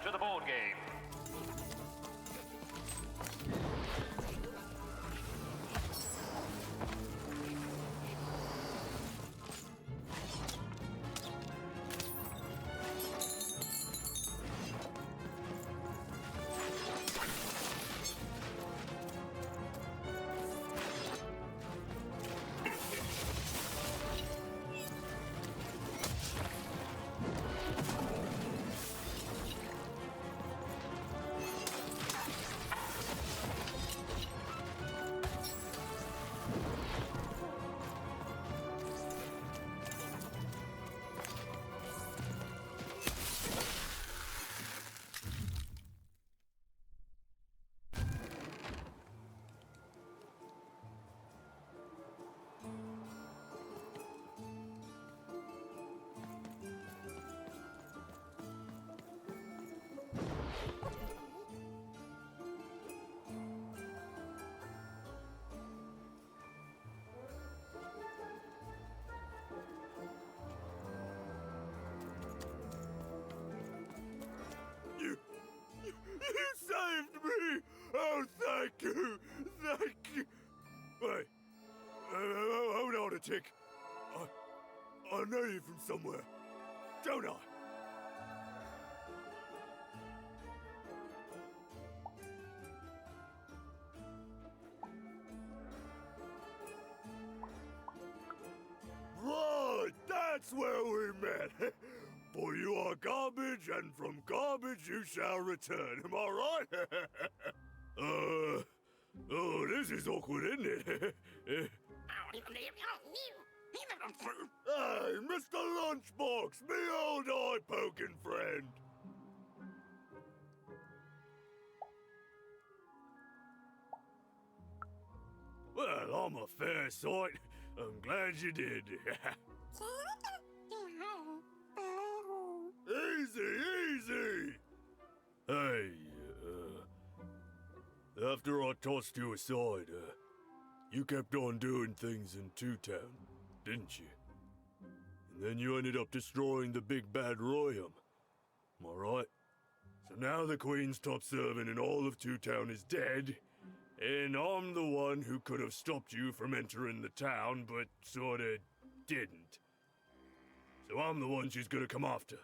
To the board game. You saved me! Oh, thank you! Thank you! Wait. Hold on a tick. I know you from somewhere, don't I? Right, that's where we met. For you are garbage, and from garbage you shall return. Am I right? Oh, this is awkward, isn't it? Hey, Mr. Lunchbox, me old eye-poking friend. Well, I'm a fair sight. I'm glad you did. Easy! Hey, after I tossed you aside, you kept on doing things in Two Town, didn't you? And then you ended up destroying the big bad Royum. Am I right? So now the Queen's top servant in all of Two Town is dead, and I'm the one who could have stopped you from entering the town, but sorta didn't. So I'm the one she's gonna come after.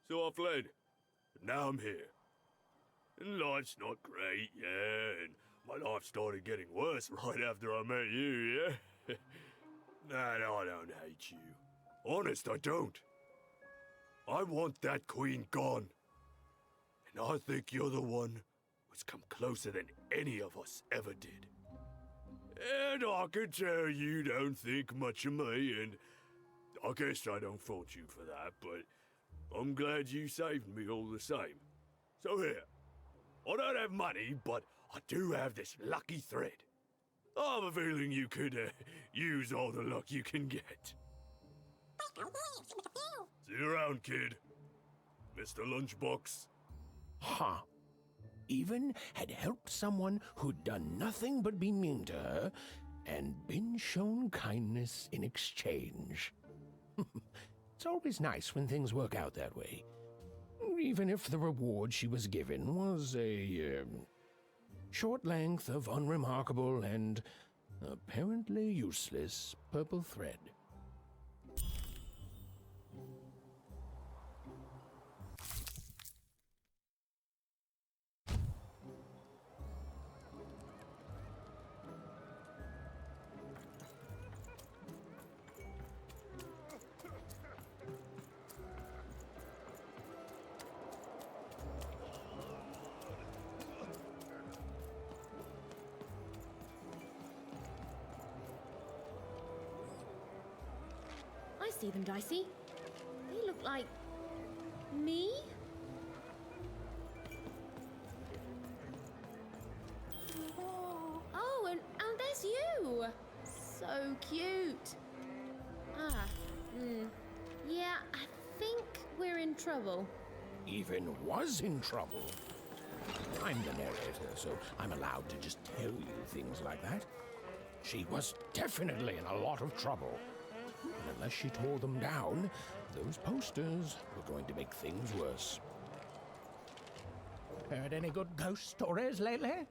So I fled, but now I'm here. And life's not great, yeah, and my life started getting worse right after I met you, yeah? Nah, I don't hate you. Honest, I don't. I want that queen gone. And I think you're the one who's come closer than any of us ever did. And I can tell you don't think much of me, and I guess I don't fault you for that, but I'm glad you saved me all the same. So here, I don't have money, but I do have this lucky thread. I have a feeling you could use all the luck you can get. See you around, kid. Mr. Lunchbox. Huh. Even had helped someone who'd done nothing but be mean to her, and been shown kindness in exchange. It's always nice when things work out that way. Even if the reward she was given was a short length of unremarkable and apparently useless purple thread. I see them, Dicey. They look like... me? Oh, and there's you! So cute. Yeah, I think we're in trouble. Even was in trouble. I'm the narrator, so I'm allowed to just tell you things like that. She was definitely in a lot of trouble. And unless she tore them down, those posters were going to make things worse. Heard any good ghost stories lately?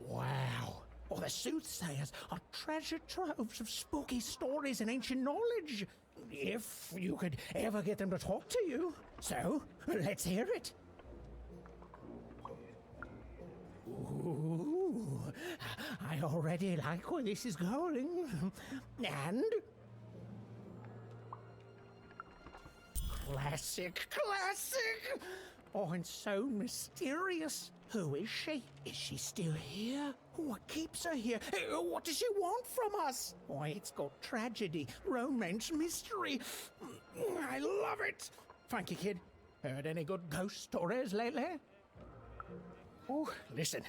Wow. Oh, the soothsayers are treasure troves of spooky stories and ancient knowledge. If you could ever get them to talk to you. So, let's hear it. Ooh, I already like where this is going. And... classic! Oh, and so mysterious. Who is she? Is she still here? What keeps her here? What does she want from us? Why, it's got tragedy, romance, mystery. I love it. Thank you, kid. Heard any good ghost stories lately? Oh, listen.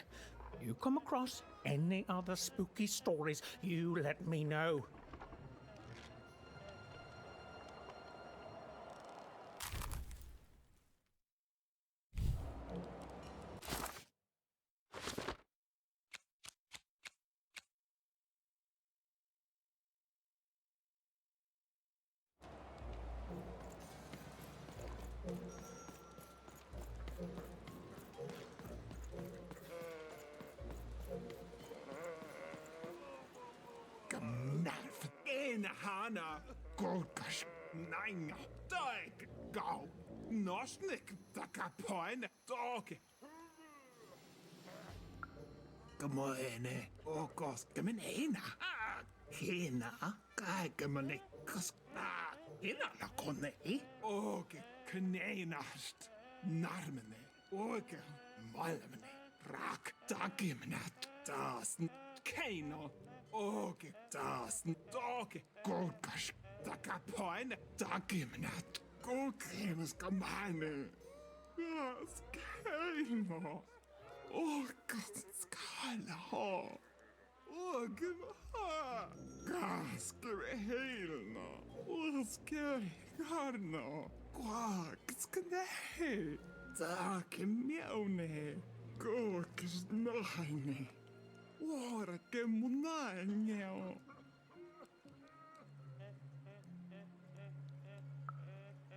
You come across any other spooky stories, you let me know. Hana, Golkash, Nine, Dike, Go, Nosnik, Takapoin, Dog. Gamoene, Okos, Gaminena, Hina, Gagamanikus, Inala konei. Oge kneinast. Narmene. Oge malmene. Rak dagimnat. Das keino. Oge das doge. Golkash. Dagapoine. Dagimnat. Golkremes kamane. Das keino. Oge skala. Oge ha. Gas helno. Oge garno. Quack skane. Dark miaune. Gorkis nahine. Orke munaneo.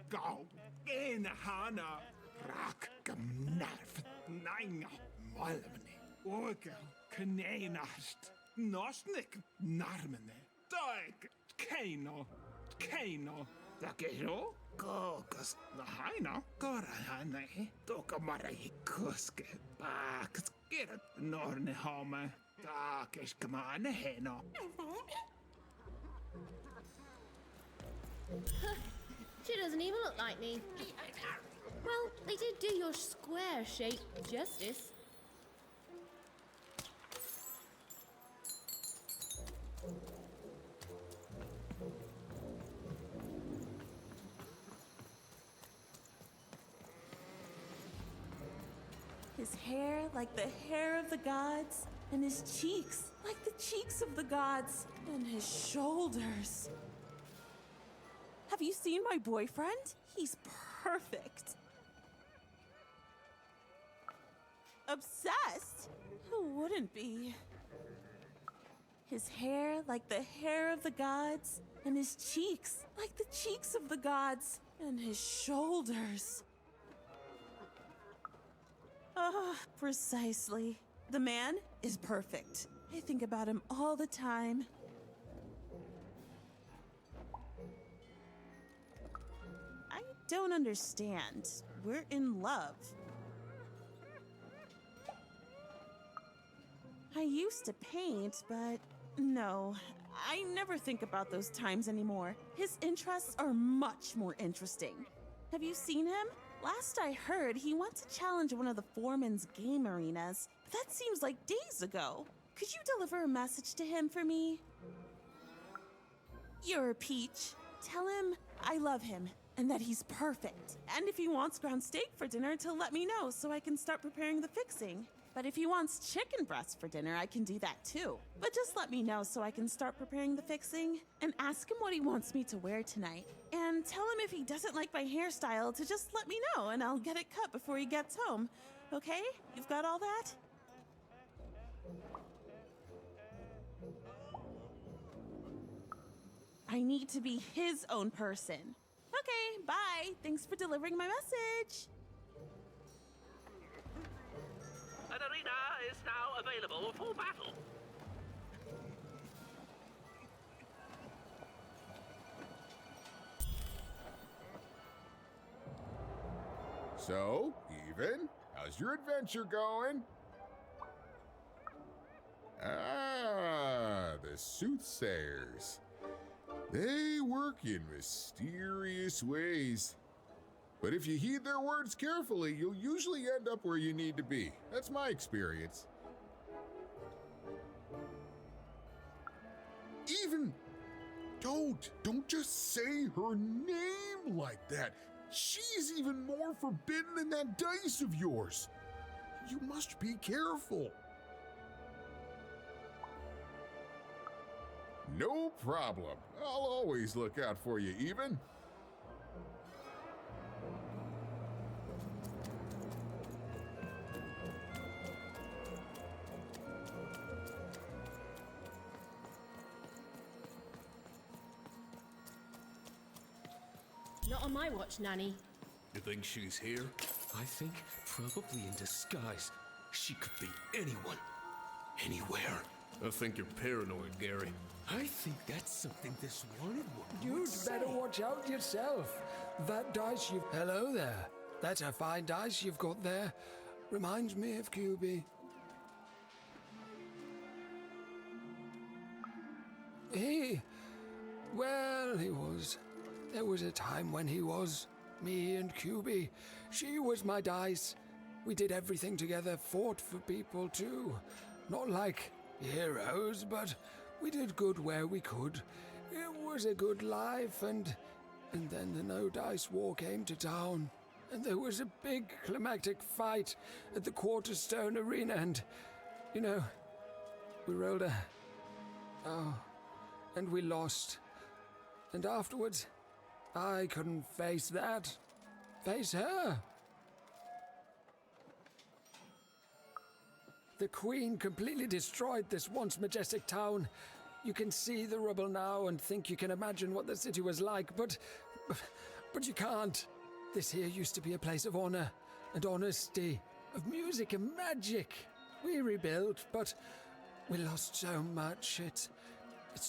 Go. In hana. Rak gamnarf. Nanga. Malmene. Orke. Kneinast. Nosnik. Narmene. Daik. Keino. Keino. Dakero. Kokas nahaina korahane tokamari kuske paaks kirat norne home taakes kamane heno. She doesn't even look like me. Well, they did do your square shape justice. His hair like the hair of the gods, and his cheeks like the cheeks of the gods, and his shoulders. Have you seen my boyfriend? He's perfect. Obsessed? Who wouldn't be? His hair like the hair of the gods, and his cheeks like the cheeks of the gods, and his shoulders. Precisely. The man is perfect. I think about him all the time. I don't understand. We're in love. I used to paint, but no. I never think about those times anymore. His interests are much more interesting. Have you seen him? Last I heard, he wants to challenge one of the foreman's game arenas. That seems like days ago. Could you deliver a message to him for me? You're a peach. Tell him I love him and that he's perfect. And if he wants ground steak for dinner, to let me know so I can start preparing the fixing. But if he wants chicken breast for dinner, I can do that too. But just let me know so I can start preparing the fixing. And ask him what he wants me to wear tonight. And tell him if he doesn't like my hairstyle to just let me know and I'll get it cut before he gets home. Okay? You've got all that? I need to be his own person. Okay, bye. Thanks for delivering my message. An arena is now available for battle. So, Even, how's your adventure going? Ah, the soothsayers. They work in mysterious ways. But if you heed their words carefully, you'll usually end up where you need to be. That's my experience. Even, don't just say her name like that. She's even more forbidden than that dice of yours. You must be careful. No problem. I'll always look out for you, Even. Not on my watch, Nanny. You think she's here? I think probably in disguise. She could be anyone. Anywhere. I think you're paranoid, Gary. I think that's something this wanted woman would say. You'd better watch out yourself. That dice you've... Hello there. That's a fine dice you've got there. Reminds me of QB. He was There was a time when he was. Me and QB. She was my dice. We did everything together, fought for people too. Not like heroes, but we did good where we could. It was a good life, and then the No Dice War came to town. And there was a big climactic fight at the Quarterstone Arena, and, you know, we rolled a... Oh, and we lost. And afterwards, I couldn't face that. Face her. The Queen completely destroyed this once majestic town. You can see the rubble now and think you can imagine what the city was like, but you can't. This here used to be a place of honor and honesty, of music and magic. We rebuilt, but we lost so much. It's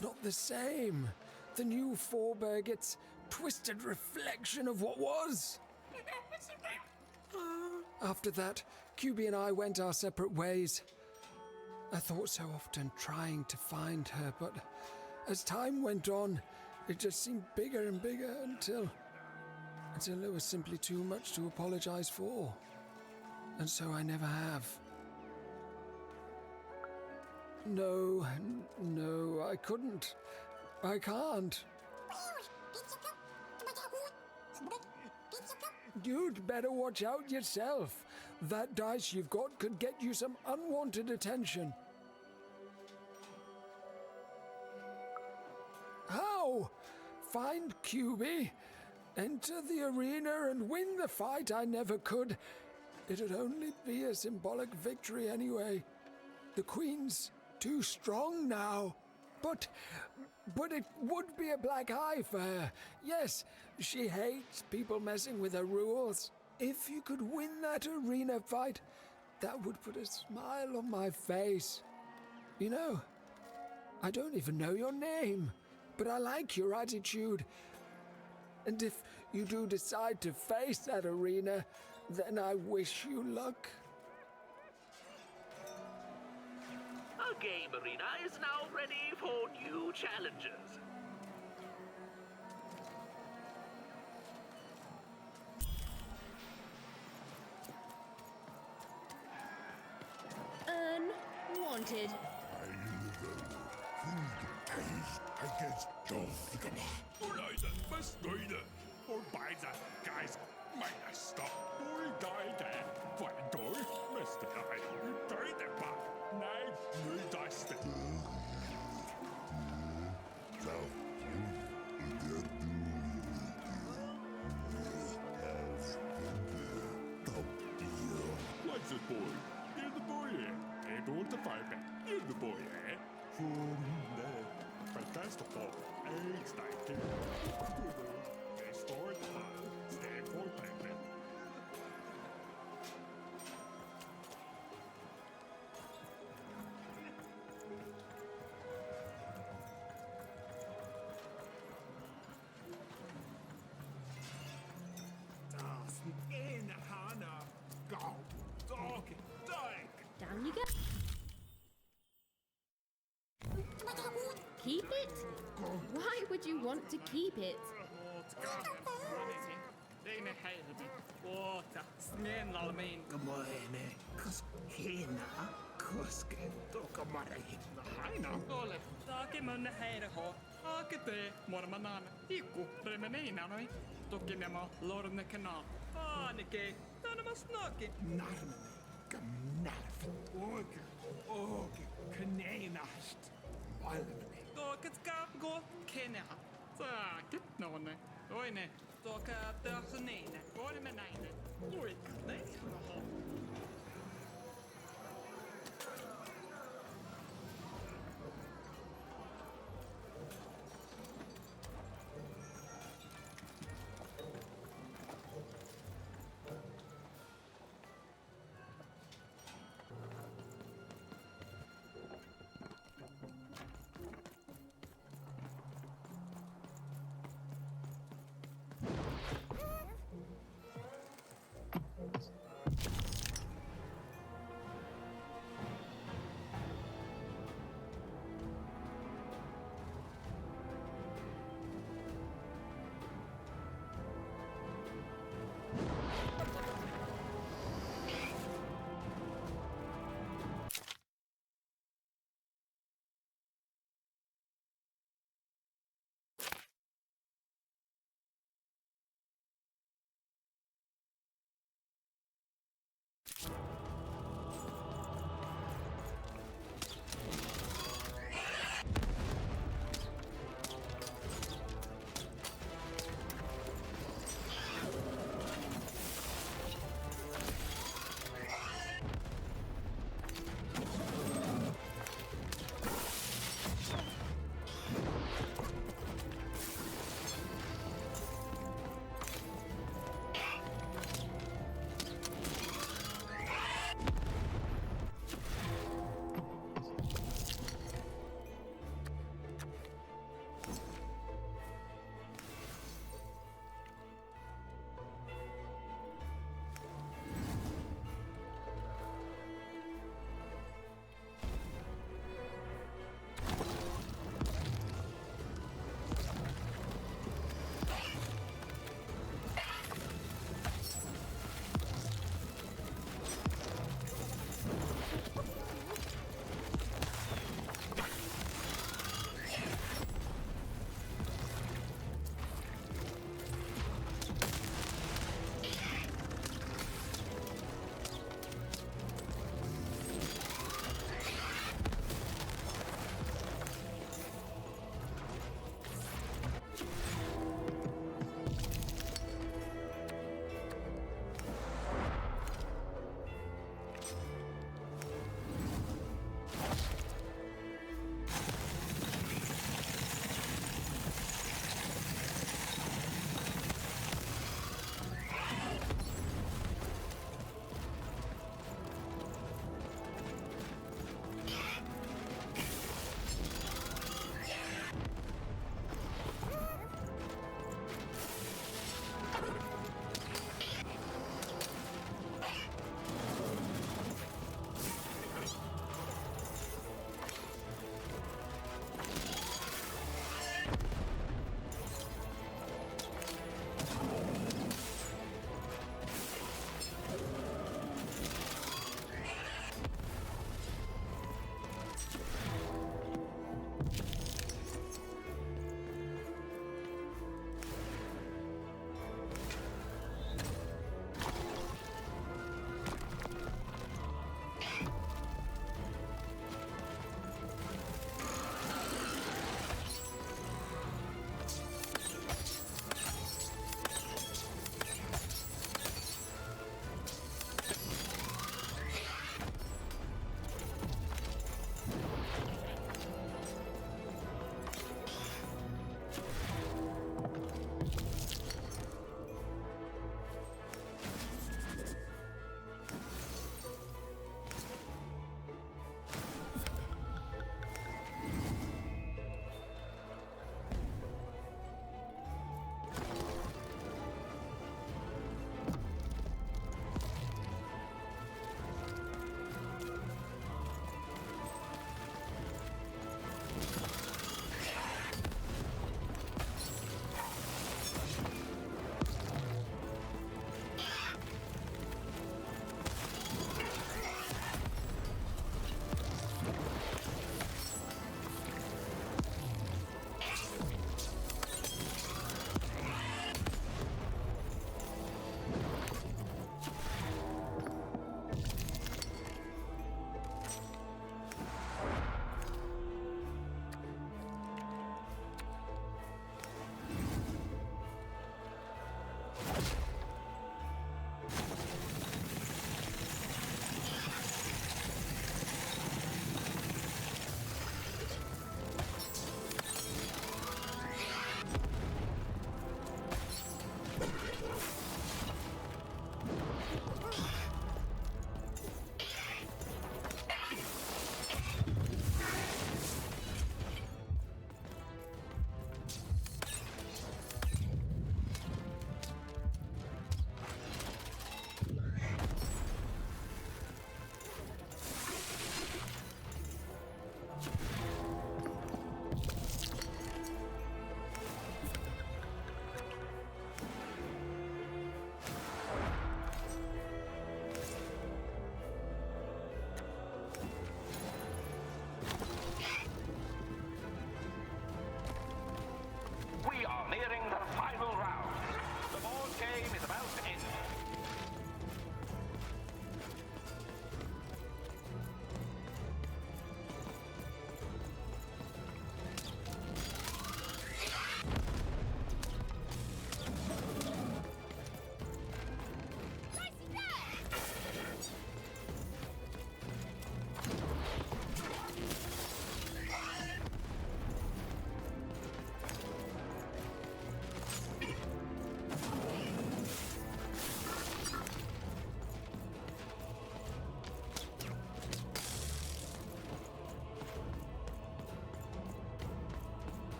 not the same. The new Fourburg, it's twisted reflection of what was. After that, QB and I went our separate ways. I thought so often trying to find her, but as time went on, it just seemed bigger and bigger until it was simply too much to apologize for. And so I never have. No, I couldn't. I can't. You'd better watch out yourself. That dice you've got could get you some unwanted attention. How? Find QB, enter the arena and win the fight I never could. It'd only be a symbolic victory anyway. The Queen's too strong now. But it would be a black eye for her. Yes, she hates people messing with her rules. If you could win that arena fight, that would put a smile on my face. You know, I don't even know your name, but I like your attitude. And if you do decide to face that arena, then I wish you luck. Our game arena is now ready for new challengers. Unwanted. Against Leiden, bestrijden. Voor beide guys, mijn stap. Voor beide. Waardoor, Mr. Guy, u beide pak. Nee, nu dat is het. What's it, boy? Here's the boy here. And don't the fire back. Here's the boy here. From there. Fantastic ball. Eggs, thank you. Restore time. Stand for payment. Das in Hannah. Go. Dog. Dog. Down you go. Keep it? Why would you want to keep it?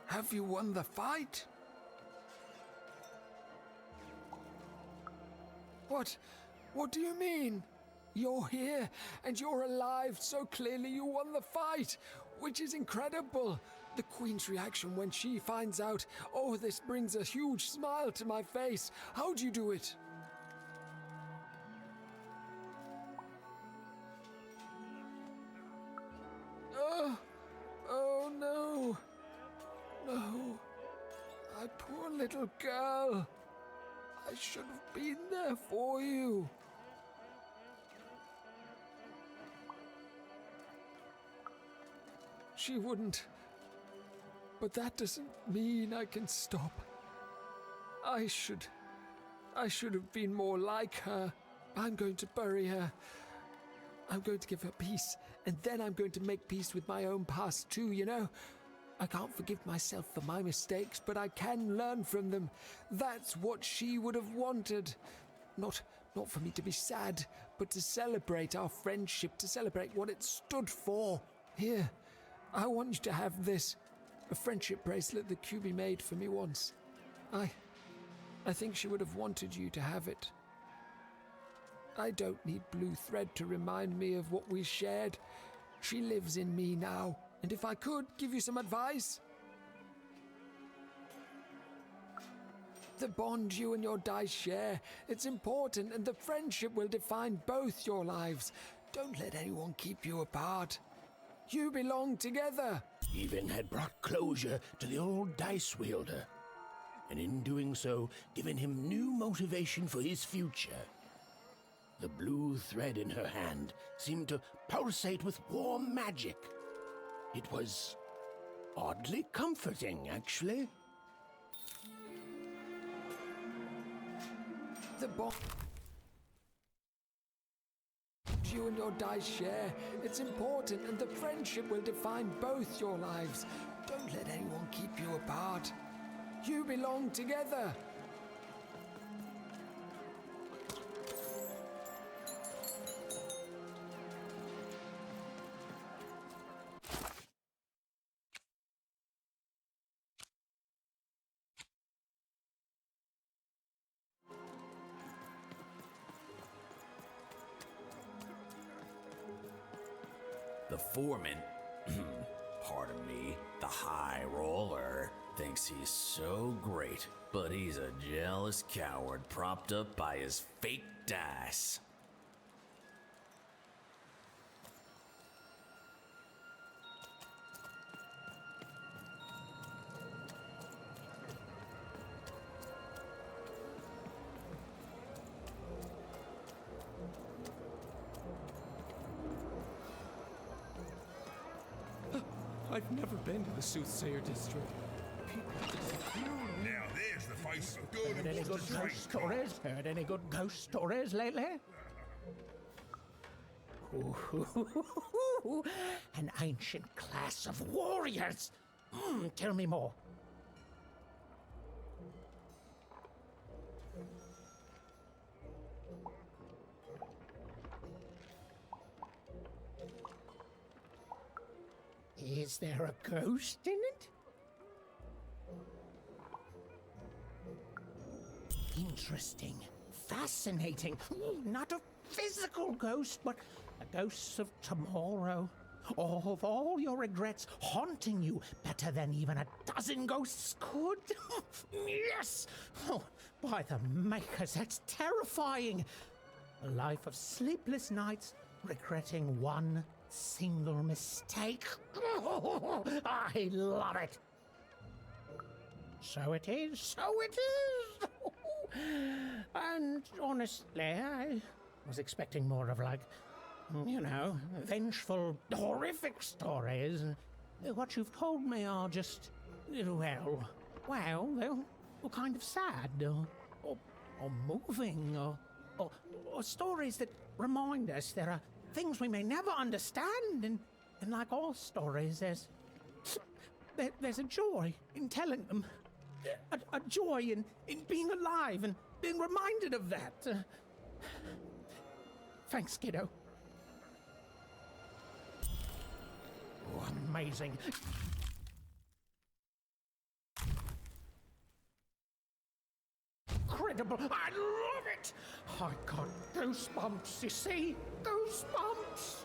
Have you won the fight? What do you mean? You're here, and you're alive, so clearly you won the fight, which is incredible. The Queen's reaction when she finds out, oh, this brings a huge smile to my face. How'd you do it? Oh no. No. My poor little girl. I should have been there for you. She wouldn't. But that doesn't mean I can stop. I should have been more like her. I'm going to bury her. I'm going to give her peace, and then I'm going to make peace with my own past too, you know? I can't forgive myself for my mistakes, but I can learn from them. That's what she would have wanted. Not for me to be sad, but to celebrate our friendship, to celebrate what it stood for. Here, I want you to have this. A friendship bracelet that QB made for me once. I think she would have wanted you to have it. I don't need blue thread to remind me of what we shared. She lives in me now, and if I could give you some advice. The bond you and your dice share, it's important, and the friendship will define both your lives. Don't let anyone keep you apart. You belong together. Even had brought closure to the old dice wielder, and in doing so, given him new motivation for his future. The blue thread in her hand seemed to pulsate with warm magic. It was oddly comforting, actually. The bond you and your dice share, it's important, and the friendship will define both your lives. Don't let anyone keep you apart. You belong together. The foreman, pardon me, the high roller, thinks he's so great, but he's a jealous coward propped up by his fake dice. I've never been to the Soothsayer District. Now there's the face of good Heard any good ghost stories? Heard any good ghost stories lately? Ooh, an ancient class of warriors. Tell me more. Is there a ghost in it? Interesting. Fascinating. Not a physical ghost, but a ghost of tomorrow. Of all your regrets haunting you better than even a dozen ghosts could. Yes! Oh, by the makers, that's terrifying. A life of sleepless nights, regretting one single mistake. I love it. So it is, so it is. And honestly, I was expecting more of like, you know, vengeful, horrific stories. What you've told me are just, well, they're kind of sad, or moving, or stories that remind us there are things we may never understand, and like all stories, there's a joy in telling them, a joy in being alive and being reminded of that. Thanks, kiddo. Oh, amazing. incredible. I love it. I got goosebumps, you see? Goosebumps.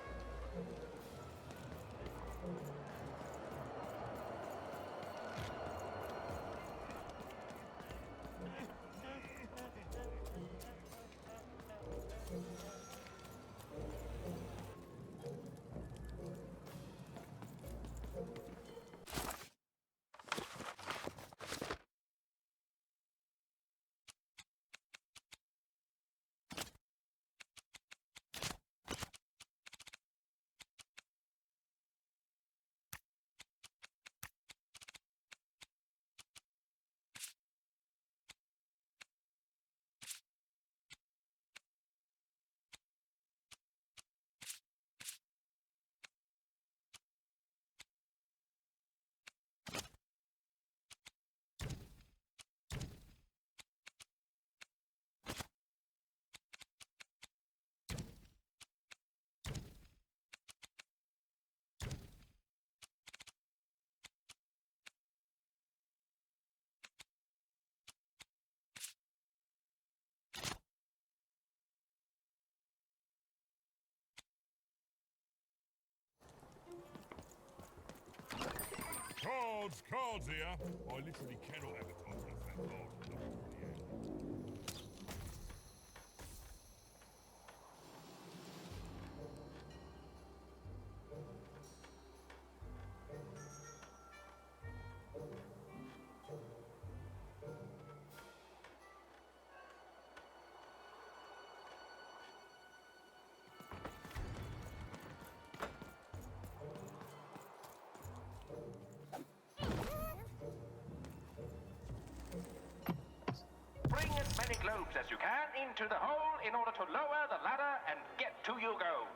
Cards here. I literally cannot have a confidence that card. Bring as many globes as you can into the hole in order to lower the ladder and get to your goal.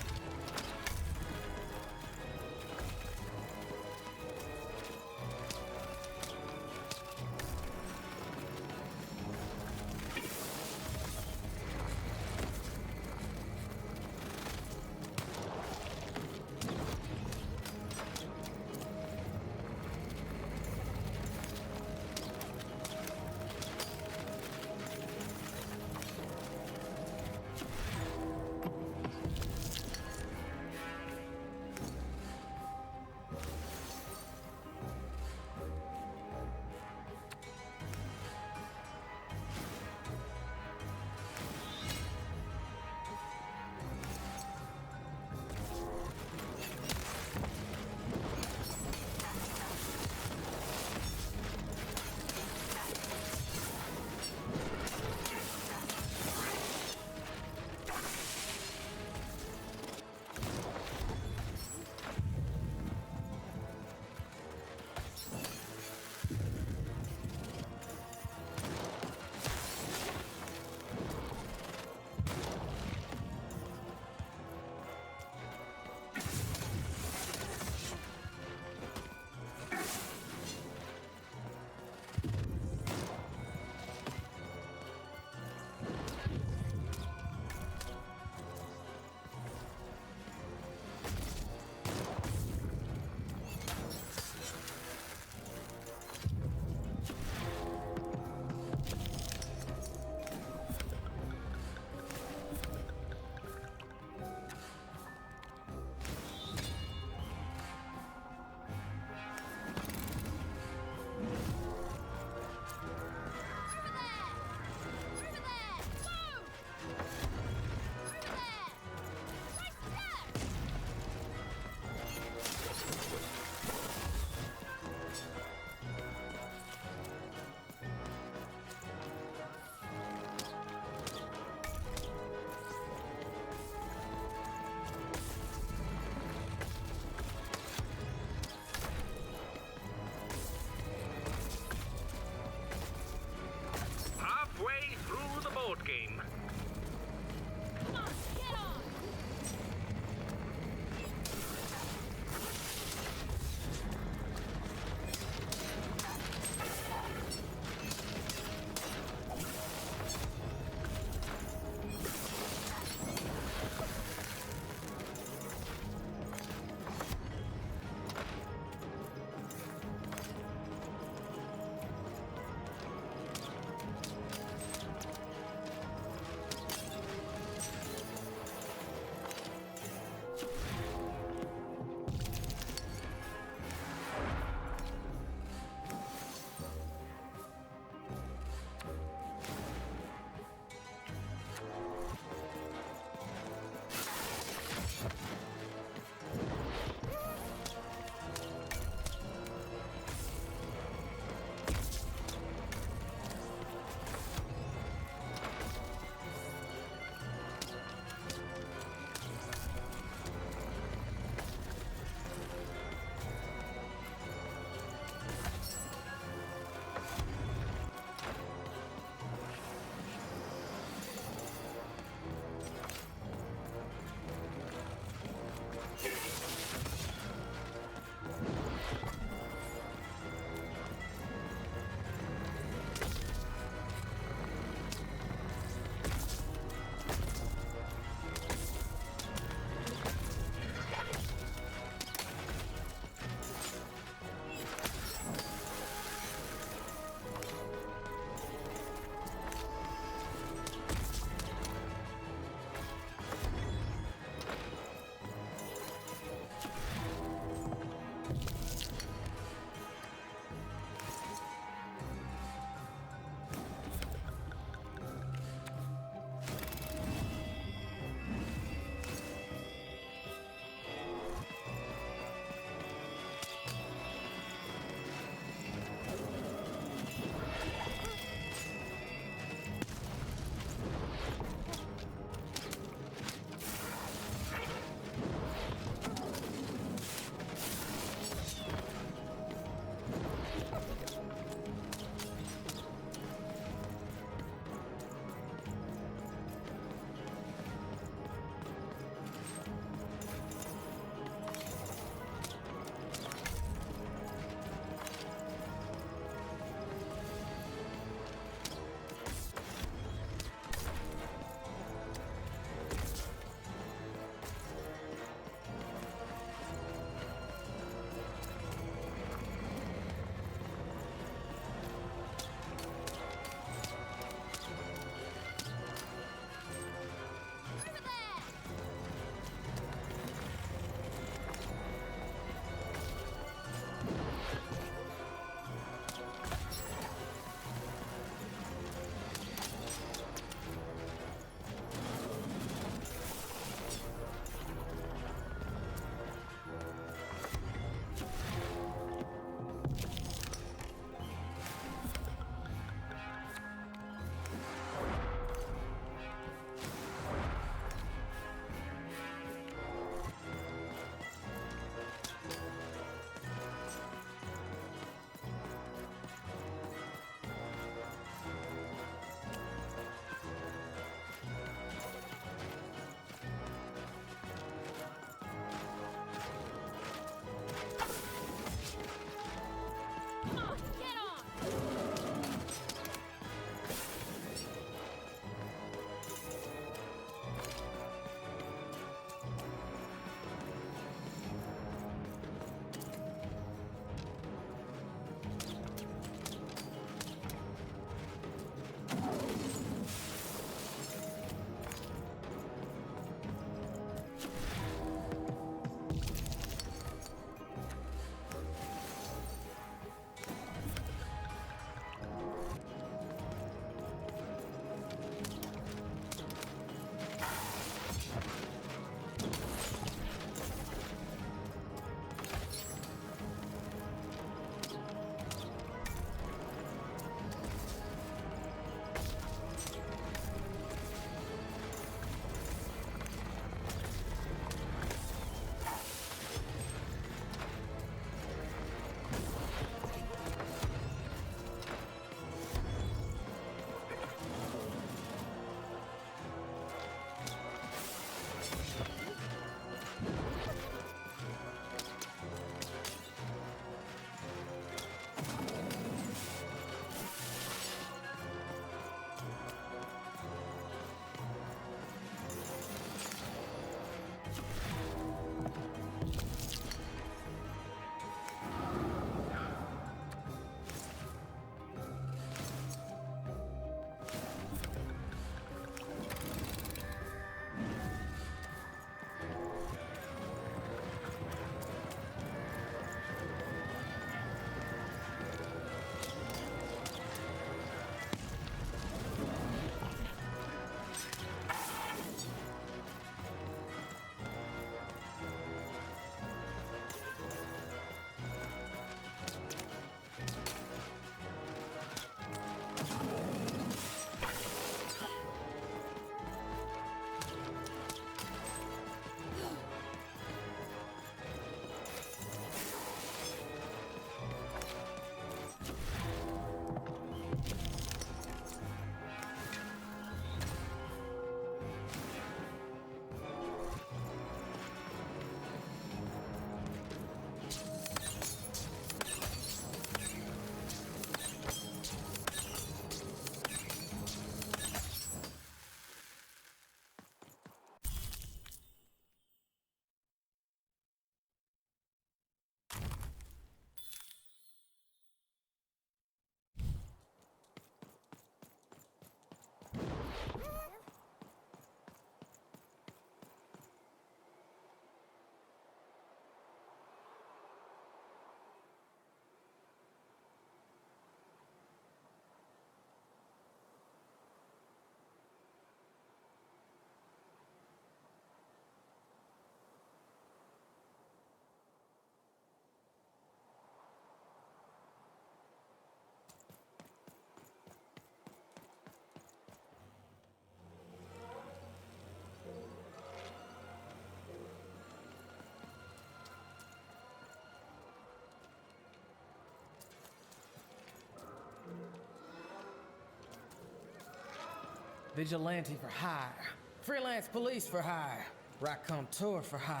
vigilante for hire. Freelance police for hire. Raconteur for hire.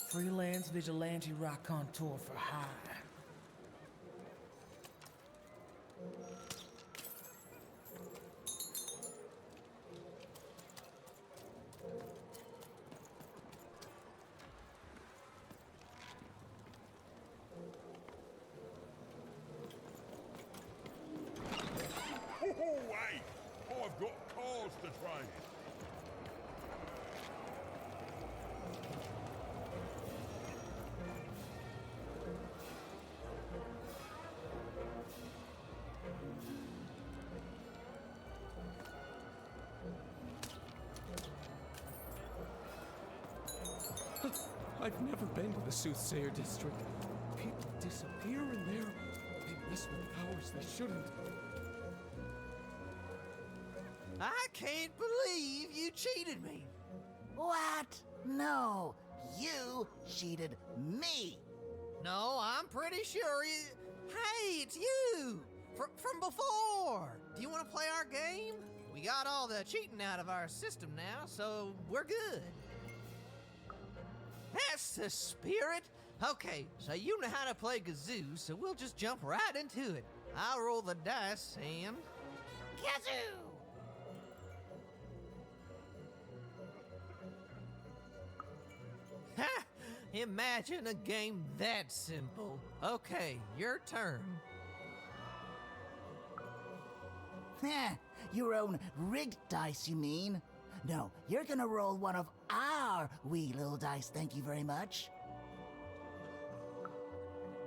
Freelance vigilante raconteur for hire. Wait! I've got cars to train. I've never been to the Soothsayer District. People disappear in there. They mess with powers they shouldn't. I can't believe you cheated me. What? No, you cheated me. No, I'm pretty sure you... Hey, it's you! From before! Do you want to play our game? We got all the cheating out of our system now, so we're good. That's the spirit! Okay, so you know how to play Gazoo, so we'll just jump right into it. I'll roll the dice and... Gazoo! Ha! Imagine a game that simple. Okay, your turn. Heh, your own rigged dice, you mean? No, you're gonna roll one of our wee little dice, thank you very much.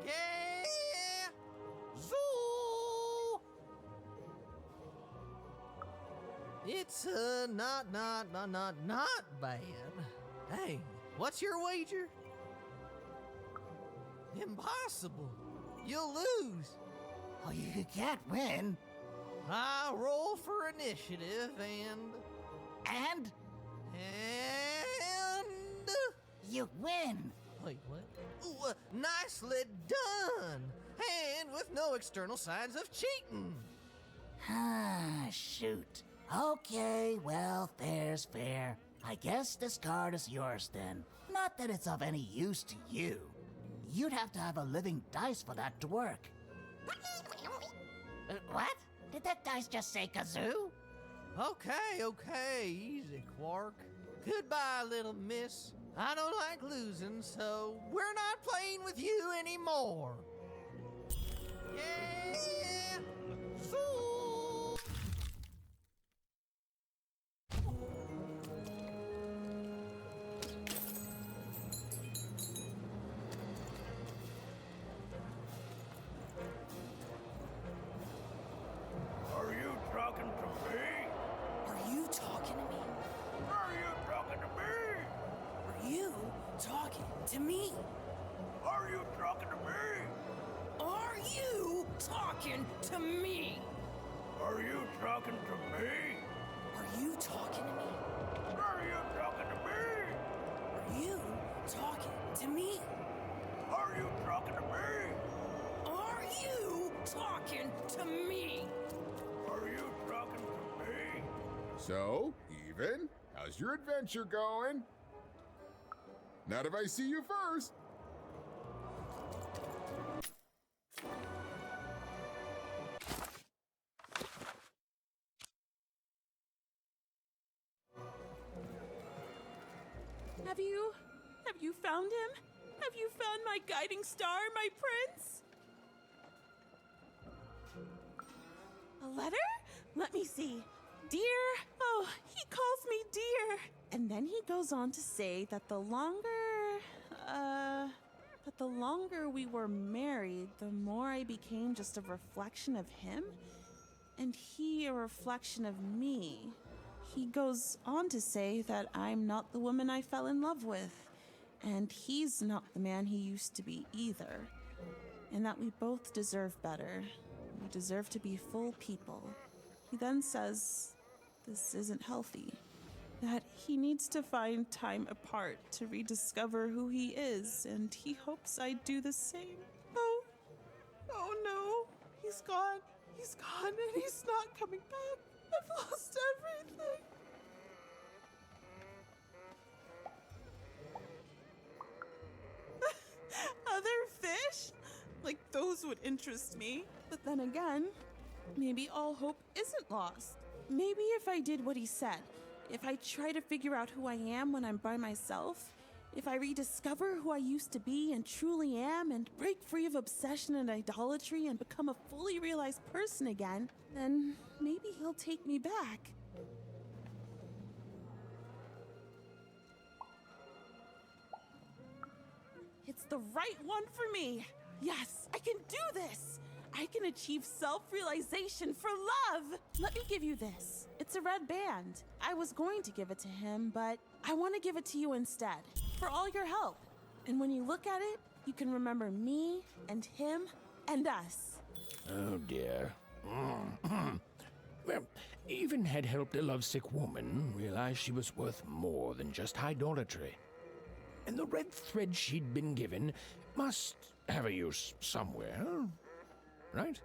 Yeah! Zoo! It's, not bad. Hey, what's your wager? Impossible. You'll lose. Oh, you can't win. I'll roll for initiative and... And? And... You win. Wait, what? Ooh, nicely done. And with no external signs of cheating. Ah, shoot. Okay, well, fair's fair. I guess this card is yours then. Not that it's of any use to you. You'd have to have a living dice for that to work. What? Did that dice just say kazoo? Okay, easy, Quark. Goodbye, little miss. I don't like losing, so we're not playing with you anymore. Yeah! Zoo! Are you talking to me? Are you talking to me? Are you talking to me? Are you talking to me? Are you talking to me? Are you talking to me? Are you talking to me? Are you talking to me? Are you talking to me? Are you talking to me? Are you talking to me? Are you talking to me? Are you talking to me? So, Even, how's your adventure going? Not if I see you first. Have you found him? Have you found my guiding star, my prince? A letter? Let me see. Dear, oh, he calls me dear. And then he goes on to say that the longer we were married, the more I became just a reflection of him, and he a reflection of me. He goes on to say that I'm not the woman I fell in love with, and he's not the man he used to be either, and that we both deserve better. We deserve to be full people. He then says this isn't healthy, that he needs to find time apart to rediscover who he is, and he hopes I do the same. Oh no, he's gone, and he's not coming back. I've lost everything. Other fish? Like, those would interest me. But then again, maybe all hope isn't lost. Maybe if I did what he said, if I try to figure out who I am when I'm by myself, if I rediscover who I used to be and truly am and break free of obsession and idolatry and become a fully realized person again, then maybe he'll take me back. It's the right one for me. Yes, I can do this. I can achieve self-realization for love. Let me give you this. It's a red band. I was going to give it to him, but I want to give it to you instead, for all your help. And when you look at it, you can remember me and him and us. Oh dear. Well, even had helped a lovesick woman realize she was worth more than just idolatry. And the red thread she'd been given must have a use somewhere, right?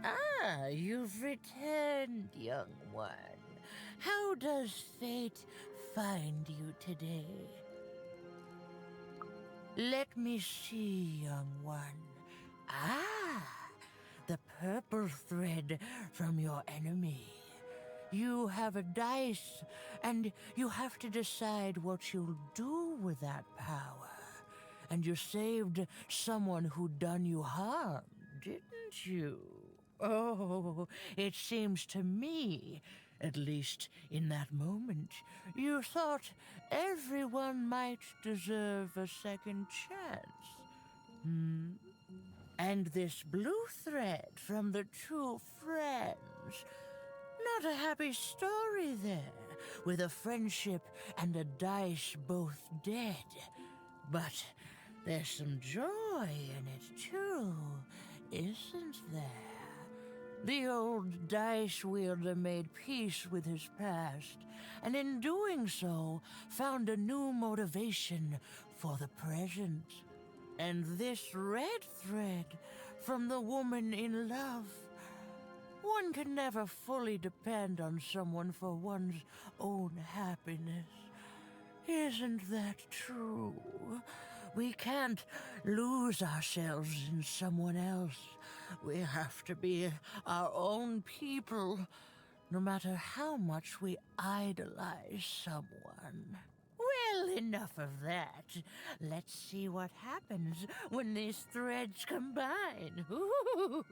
Ah, you've returned, young one. How does fate find you today? Let me see, young one. Ah, the purple thread from your enemy. You have a dice, and you have to decide what you'll do with that power. And you saved someone who'd done you harm, didn't you? Oh, it seems to me, at least in that moment, you thought everyone might deserve a second chance. And this blue thread from the two friends. Not a happy story there, with a friendship and a dice both dead. But there's some joy in it too, isn't there? The old dice wielder made peace with his past, and in doing so, found a new motivation for the present. And this red thread from the woman in love. One can never fully depend on someone for one's own happiness. Isn't that true? We can't lose ourselves in someone else. We have to be our own people, no matter how much we idolize someone. Well, enough of that. Let's see what happens when these threads combine. Ooh.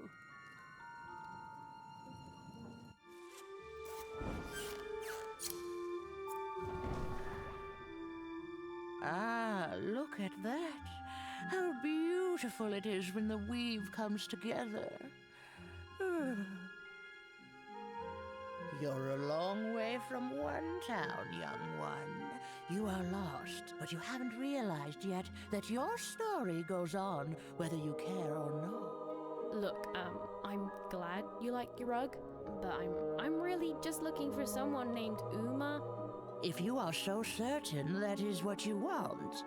Ah, look at that. How beautiful it is when the weave comes together. You're a long way from one town, young one. You are lost, but you haven't realized yet that your story goes on whether you care or not. Look, I'm glad you like your rug, but I'm really just looking for someone named Uma. If you are so certain that is what you want,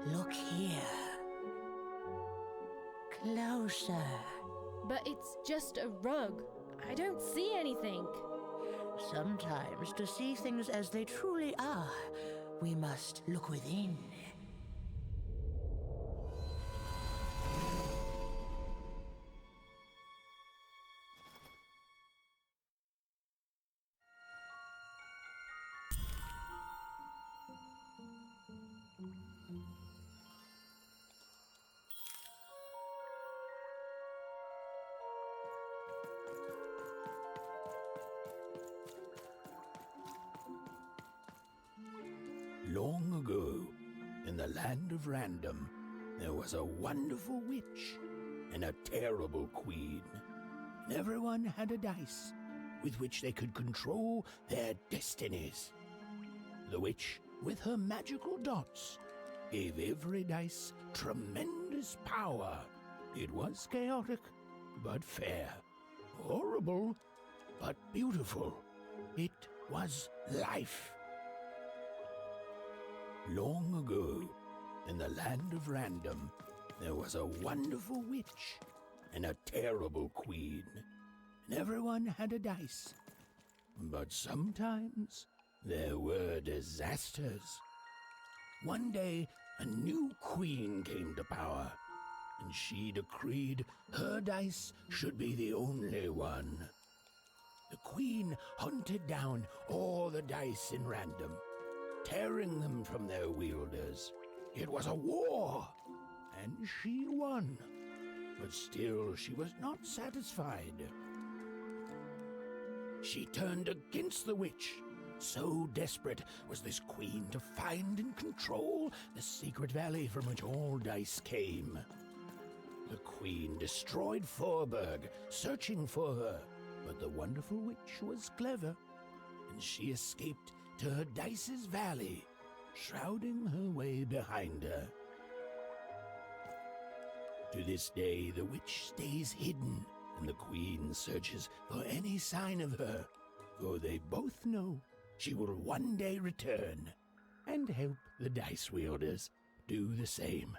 look here. Closer. But it's just a rug. I don't see anything. Sometimes, to see things as they truly are, we must look within. Long ago, in the land of Random, there was a wonderful witch and a terrible queen. And everyone had a dice with which they could control their destinies. The witch, with her magical dots, gave every dice tremendous power. It was chaotic, but fair. Horrible, but beautiful. It was life. Long ago, in the land of random, there was a wonderful witch and a terrible queen, and everyone had a dice. But sometimes there were disasters. One day, a new queen came to power, and she decreed her dice should be the only one. The queen hunted down all the dice in random, tearing them from their wielders. It was a war, and she won. But still, she was not satisfied. She turned against the witch. So desperate was this queen to find and control the secret valley from which all dice came. The queen destroyed Fourburg, searching for her, but the wonderful witch was clever, and she escaped to her dice's valley, shrouding her way behind her. To this day, the witch stays hidden, and the queen searches for any sign of her, for they both know she will one day return and help the dice wielders do the same.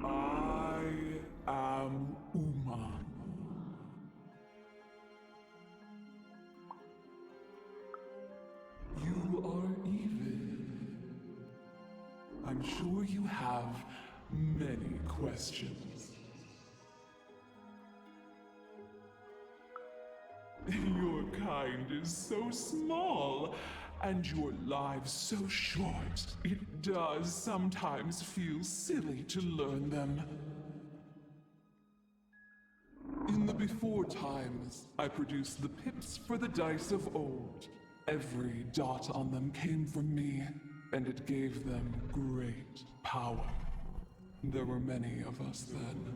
I am Uma. You are evil. I'm sure you have many questions. Your kind is so small, and your lives so short. It does sometimes feel silly to learn them. In the before times, I produced the pips for the dice of old. Every dot on them came from me, and it gave them great power. There were many of us then.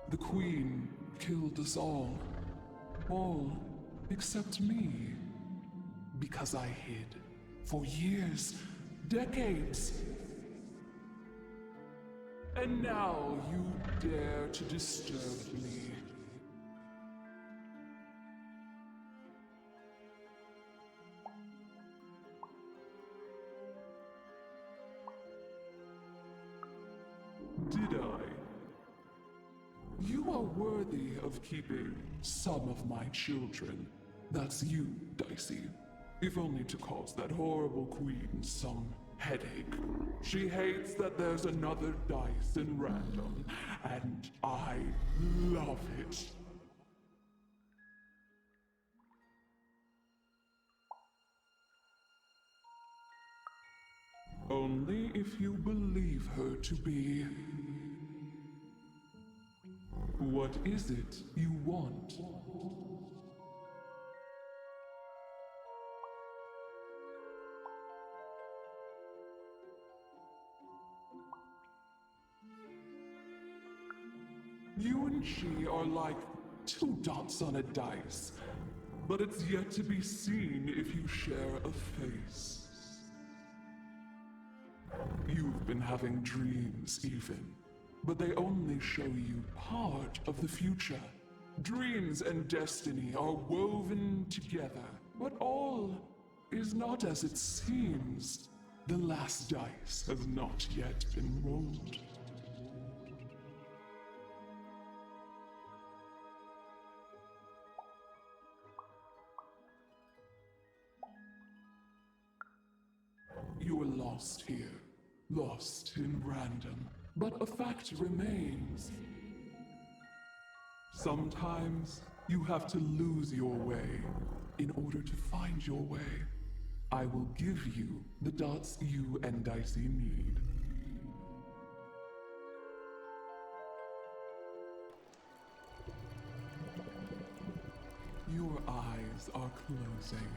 The Queen killed us all except me, because I hid for years, decades. And now you dare to disturb me. Did I? You are worthy of keeping some of my children. That's you, Dicey. If only to cause that horrible queen some headache. She hates that there's another dice in random, and I love it. Only if you believe her to be. What is it you want? You and she are like two dots on a dice, but it's yet to be seen if you share a face. You've been having dreams, even, but they only show you part of the future. Dreams and destiny are woven together, but all is not as it seems. The last dice has not yet been rolled. You're lost here, lost in random, but a fact remains. Sometimes you have to lose your way in order to find your way. I will give you the dots you and Dicey need. Your eyes are closing.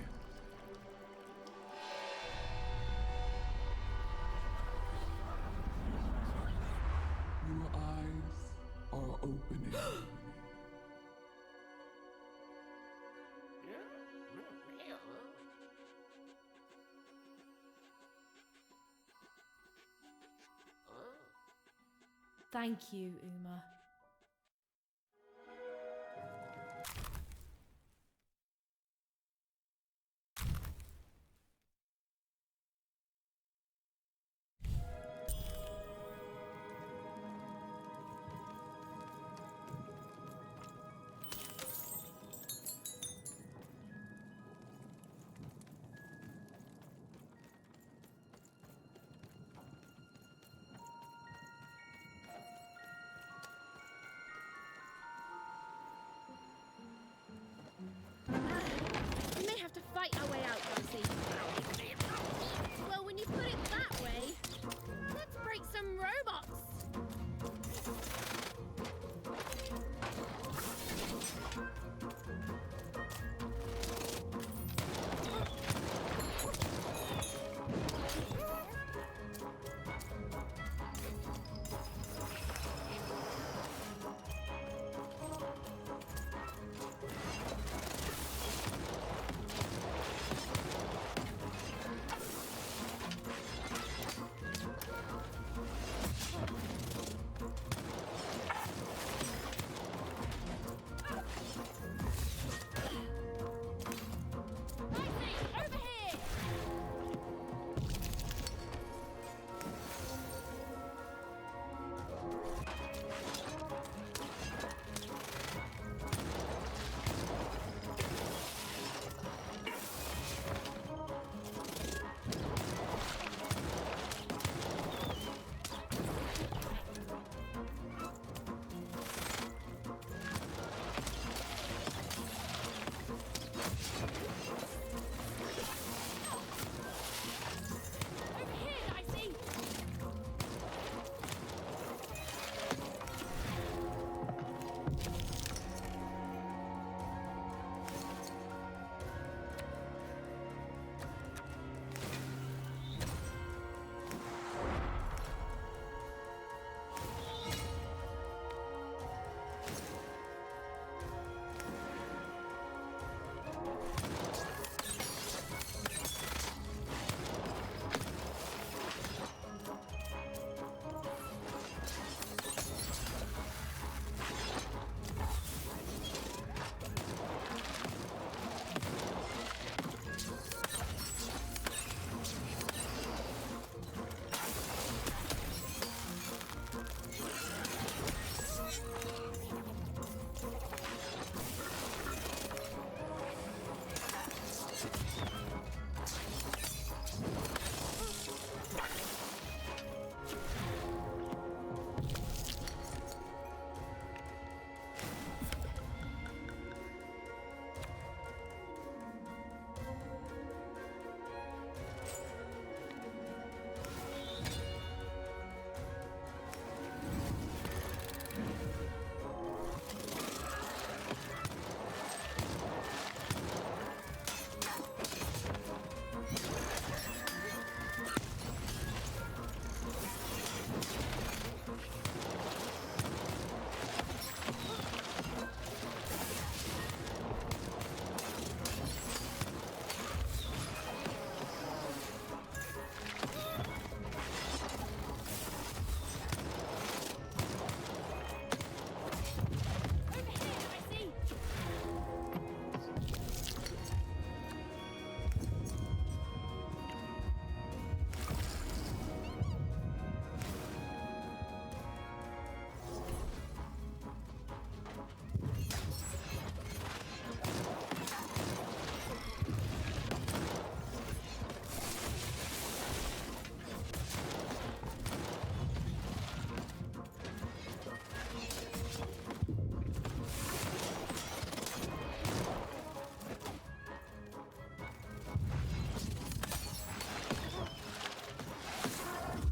Your eyes are opening. Thank you, Uma. We may have to fight our way out, Darcy. Well, when you put it that way, let's break some robots.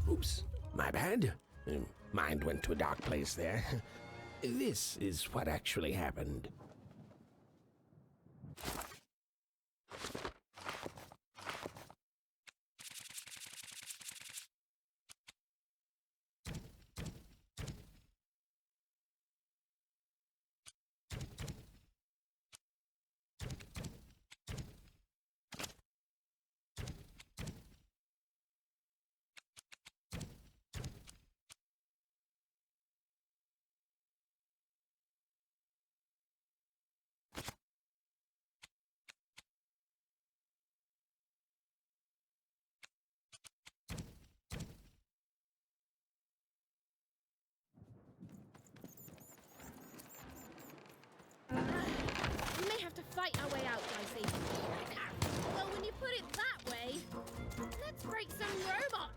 Oops, my bad. Mind went to a dark place there. This is what actually happened. to fight our way out, Dicey. Well, when you put it that way, let's break some robots.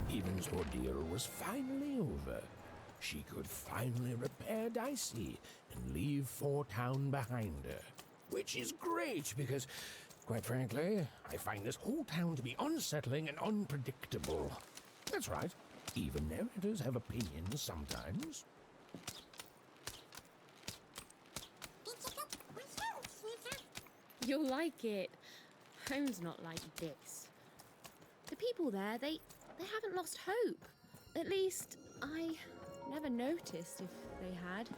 Even's ordeal was finally over. She could finally repair Dicey and leave Fort Town behind her. Which is great because, quite frankly, I find this whole town to be unsettling and unpredictable. That's right. Even narrators have opinions sometimes. You'll like it. Home's not like this. The people there, they haven't lost hope. At least, I never noticed if they had.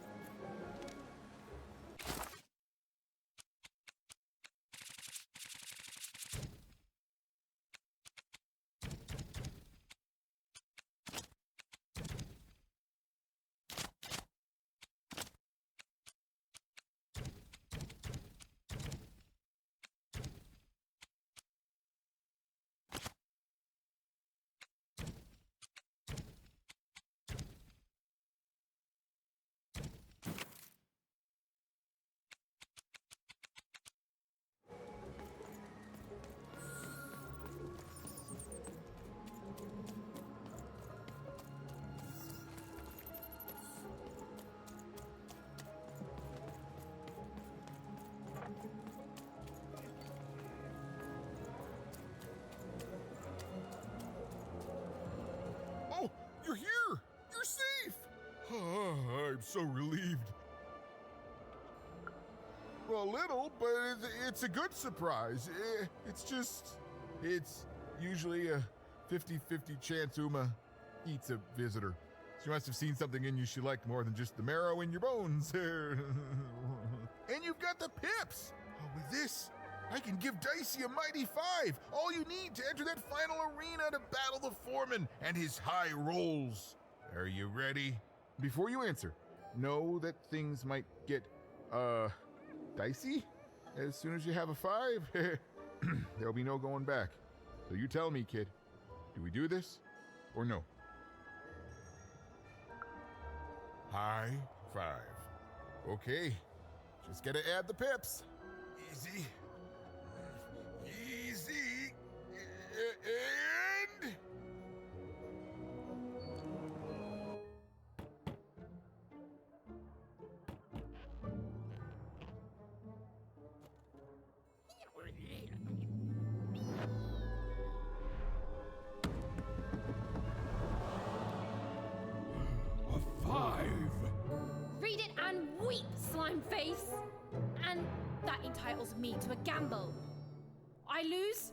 Oh, you're here! You're safe! Oh, I'm so relieved. Well, a little, but it's a good surprise. It's usually a 50-50 chance Uma eats a visitor. She must have seen something in you she liked more than just the marrow in your bones. And you've got the pips! Oh, with this, I can give Dicey a mighty 5. All you need to enter that final arena to battle the foreman and his high rolls. Are you ready? Before you answer, know that things might get, dicey as soon as you have a 5. There'll be no going back. So you tell me, kid, do we do this or no? High 5. Okay, just gotta add the pips. Easy. Easy. And... A 5. Read it and weep, slime face. And that entitles me to a gamble. I lose,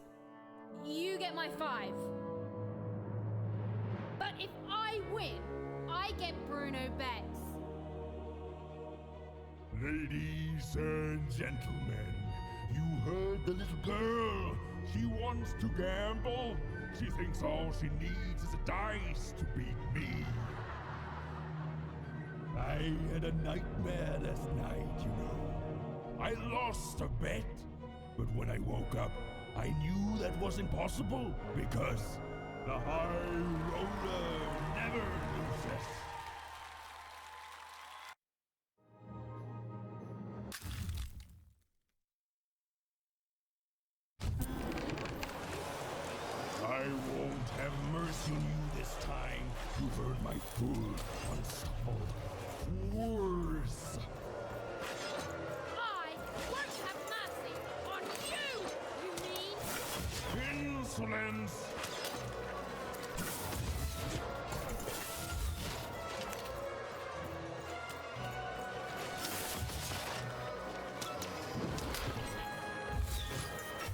you get my 5. But if I win, I get Bruno Bex. Ladies and gentlemen, you heard the little girl. She wants to gamble. She thinks all she needs is a dice to beat me. I had a nightmare last night, you know. I lost a bet, but when I woke up, I knew that wasn't possible because the high roller never loses. I won't have mercy on you this time. You've earned my full, unstoppable force. I won't have mercy on you, you mean? Insolence!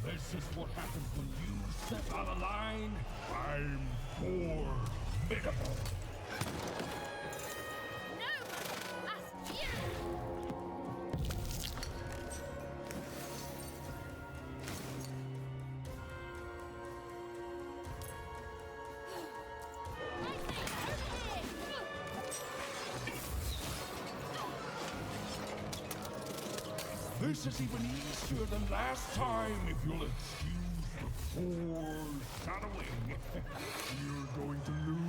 This is what happens when you step out of line. I'm formidable. This is even easier than last time, if you'll excuse the foreshadowing. You're going to lose.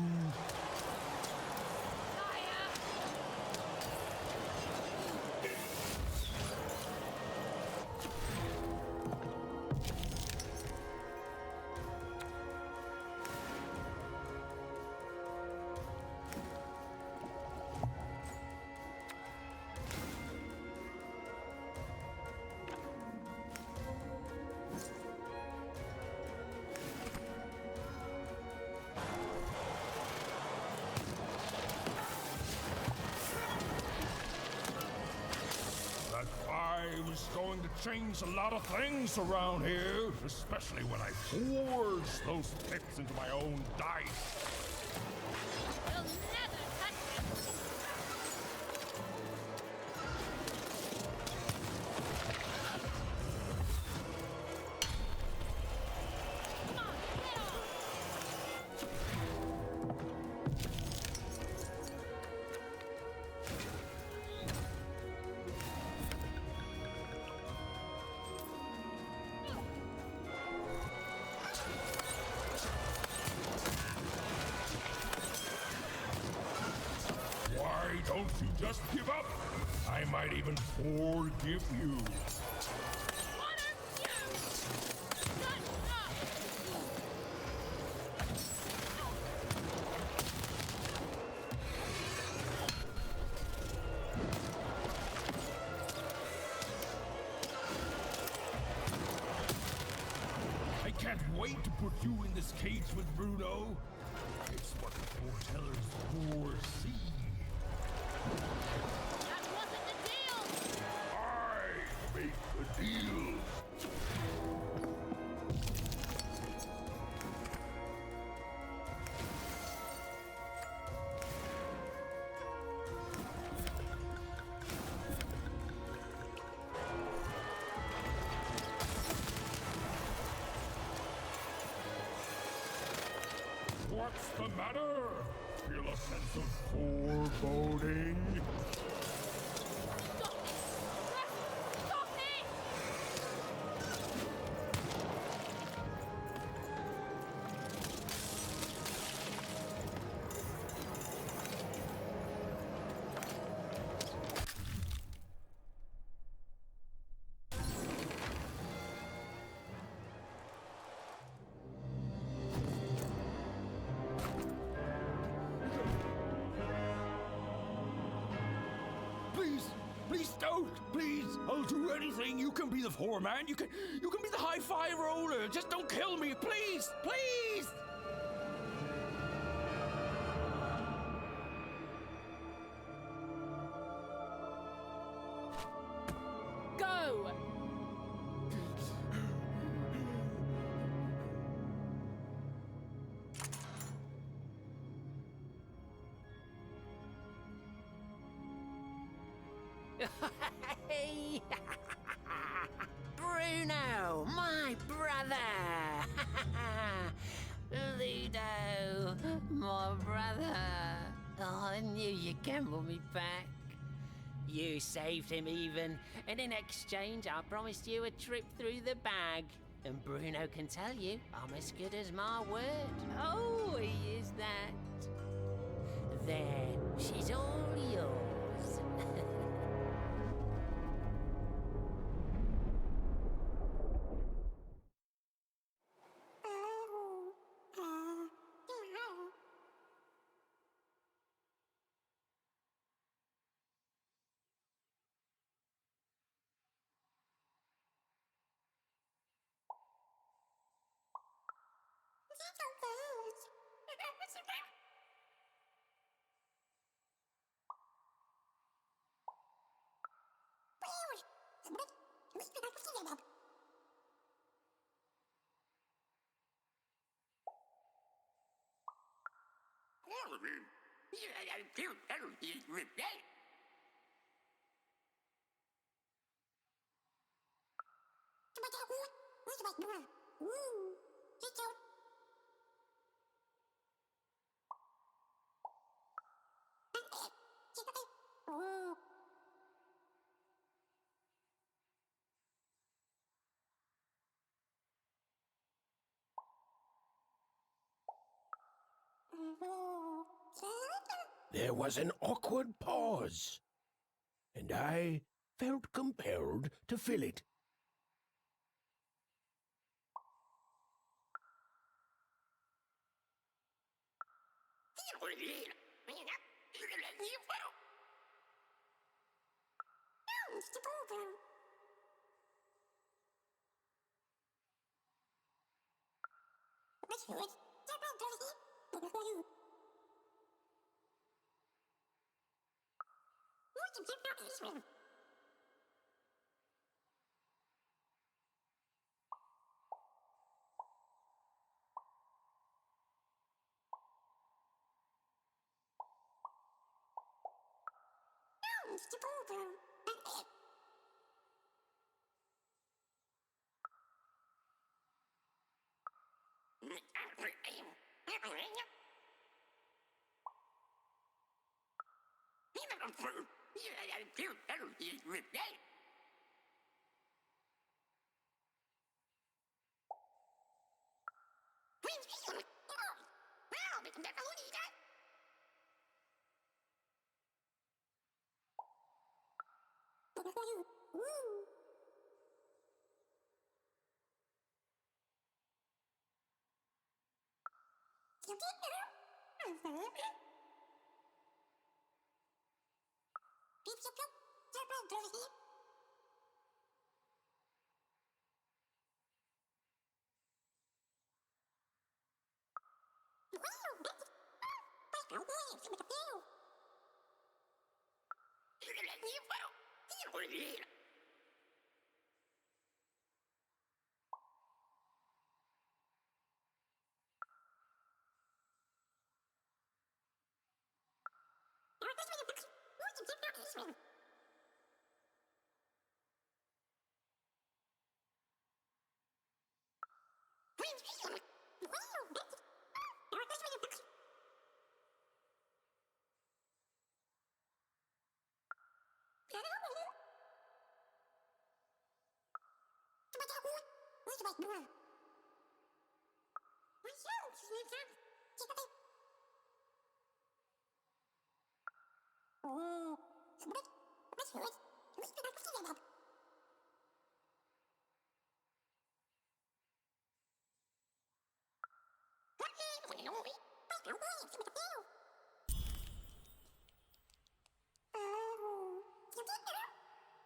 That 5 is going to change a lot of things around here, especially when I forge those pips into my own dice. Why don't you just give up? I might even forgive you. I can't wait to put you in this cage with Bruno. It's what the foretellers foresee. That wasn't the deal! I make the deal. What's the matter? Feel a sense of foreboding? Stop it! Please don't! Please! I'll do anything. You can be the foreman. You can be the high-fi roller. Just don't kill me, please! Please! Go! Hey! Bruno, my brother! Ludo, my brother! Oh, I knew you'd gamble me back. You saved him even, and in exchange I promised you a trip through the bag. And Bruno can tell you I'm as good as my word. Oh, he is that. There, she's all yours. There was an awkward pause, and I felt compelled to fill it.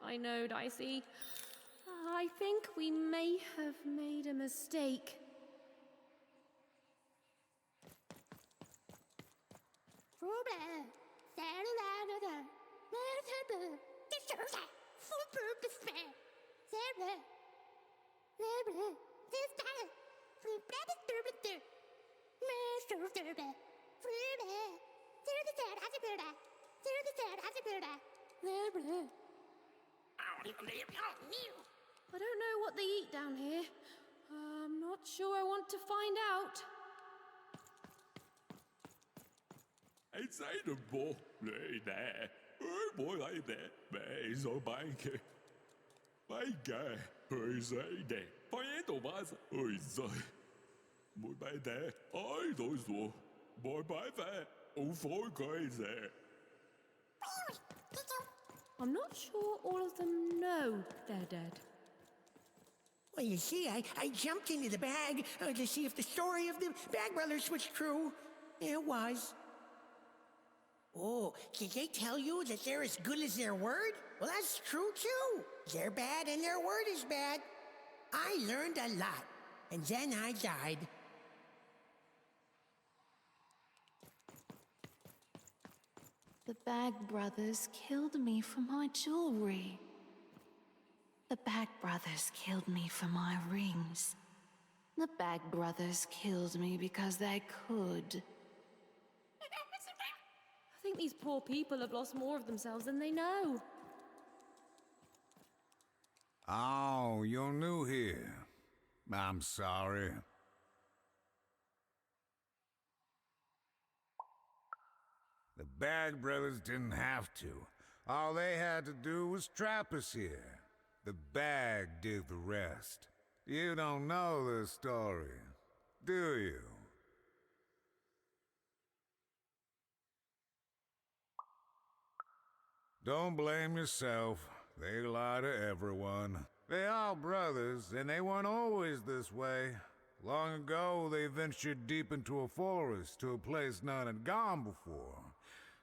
I know, Dicey. I think we may have made a mistake. I don't know what they eat down here. I'm not sure I want to find out. Anh say the ball này nè, mỗi lại nè, mẹ rồi bạn kìa. Bạn kìa, hơi dậy nè, phải đồ ba sa, hơi dậy. Mỗi bạn nè, ai đổi rồi, mỗi bạn về, ông phối cái gì. I'm not sure all of them know they're dead. Well, you see, I jumped into the bag to see if the story of the Bag Brothers was true. It was. Oh, did they tell you that they're as good as their word? Well, that's true, too. They're bad and their word is bad. I learned a lot, and then I died. The Bag Brothers killed me for my jewelry. The Bag Brothers killed me for my rings. The Bag Brothers killed me because they could. I think these poor people have lost more of themselves than they know. Oh, you're new here. I'm sorry. The Bag Brothers didn't have to. All they had to do was trap us here. The bag did the rest. You don't know the story, do you? Don't blame yourself. They lie to everyone. They are brothers, and they weren't always this way. Long ago, they ventured deep into a forest to a place none had gone before.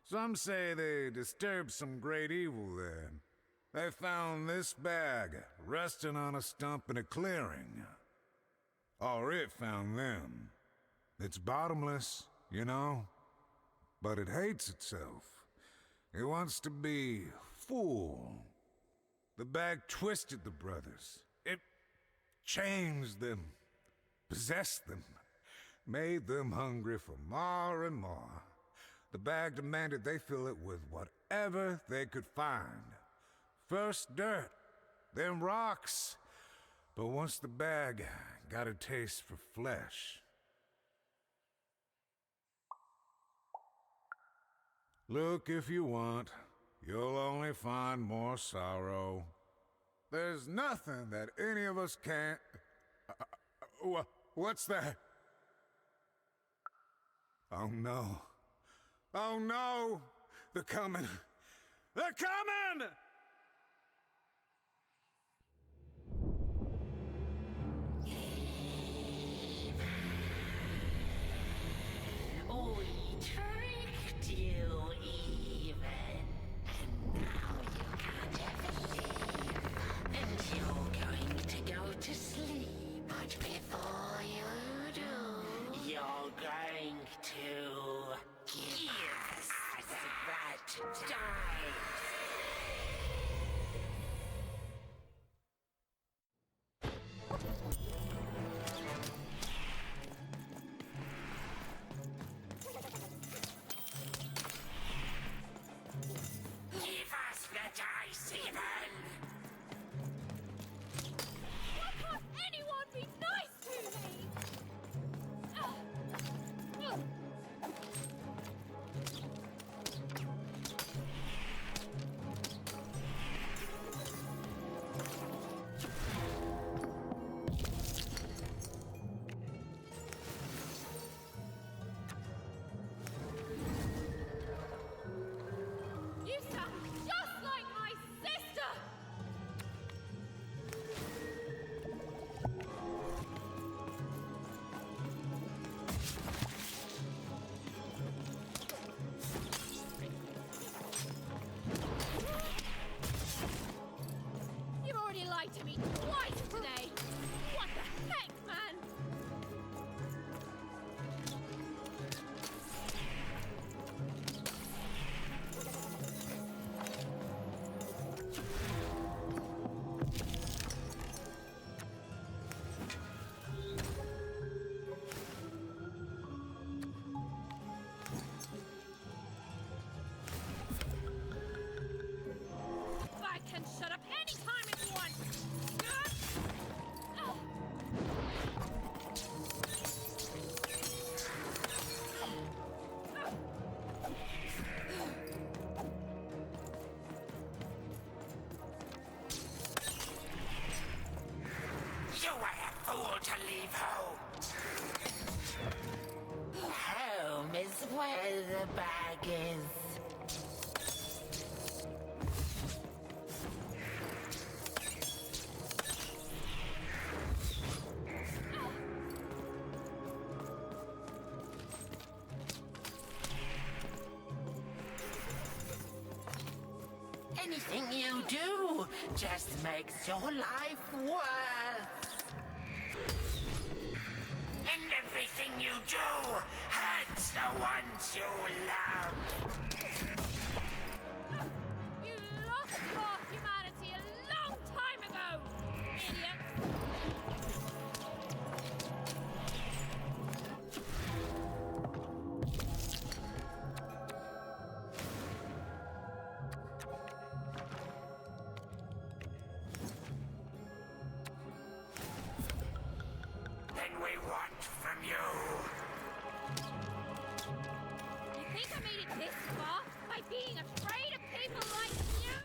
Some say they disturbed some great evil there. They found this bag resting on a stump in a clearing. Or it found them. It's bottomless, you know, but it hates itself. It wants to be full. The bag twisted the brothers. It changed them, possessed them, made them hungry for more and more. The bag demanded they fill it with whatever they could find. First dirt, then rocks. But once the bag got a taste for flesh... Look if you want. You'll only find more sorrow. There's nothing that any of us can't... What's that? Oh no. Oh no! They're coming! They're coming! We tricked you even, and now you can't leave. And you're going to go to sleep. But before you do, you're going to give us that dice. Give us the dice, even! Why can't anyone be nice to me? the bag is. Anything you do just makes your life worse. And everything you do hurts the ones you love. You lost your humanity a long time ago, idiot! Then we want from you. You think I made it this far by being afraid of people like you?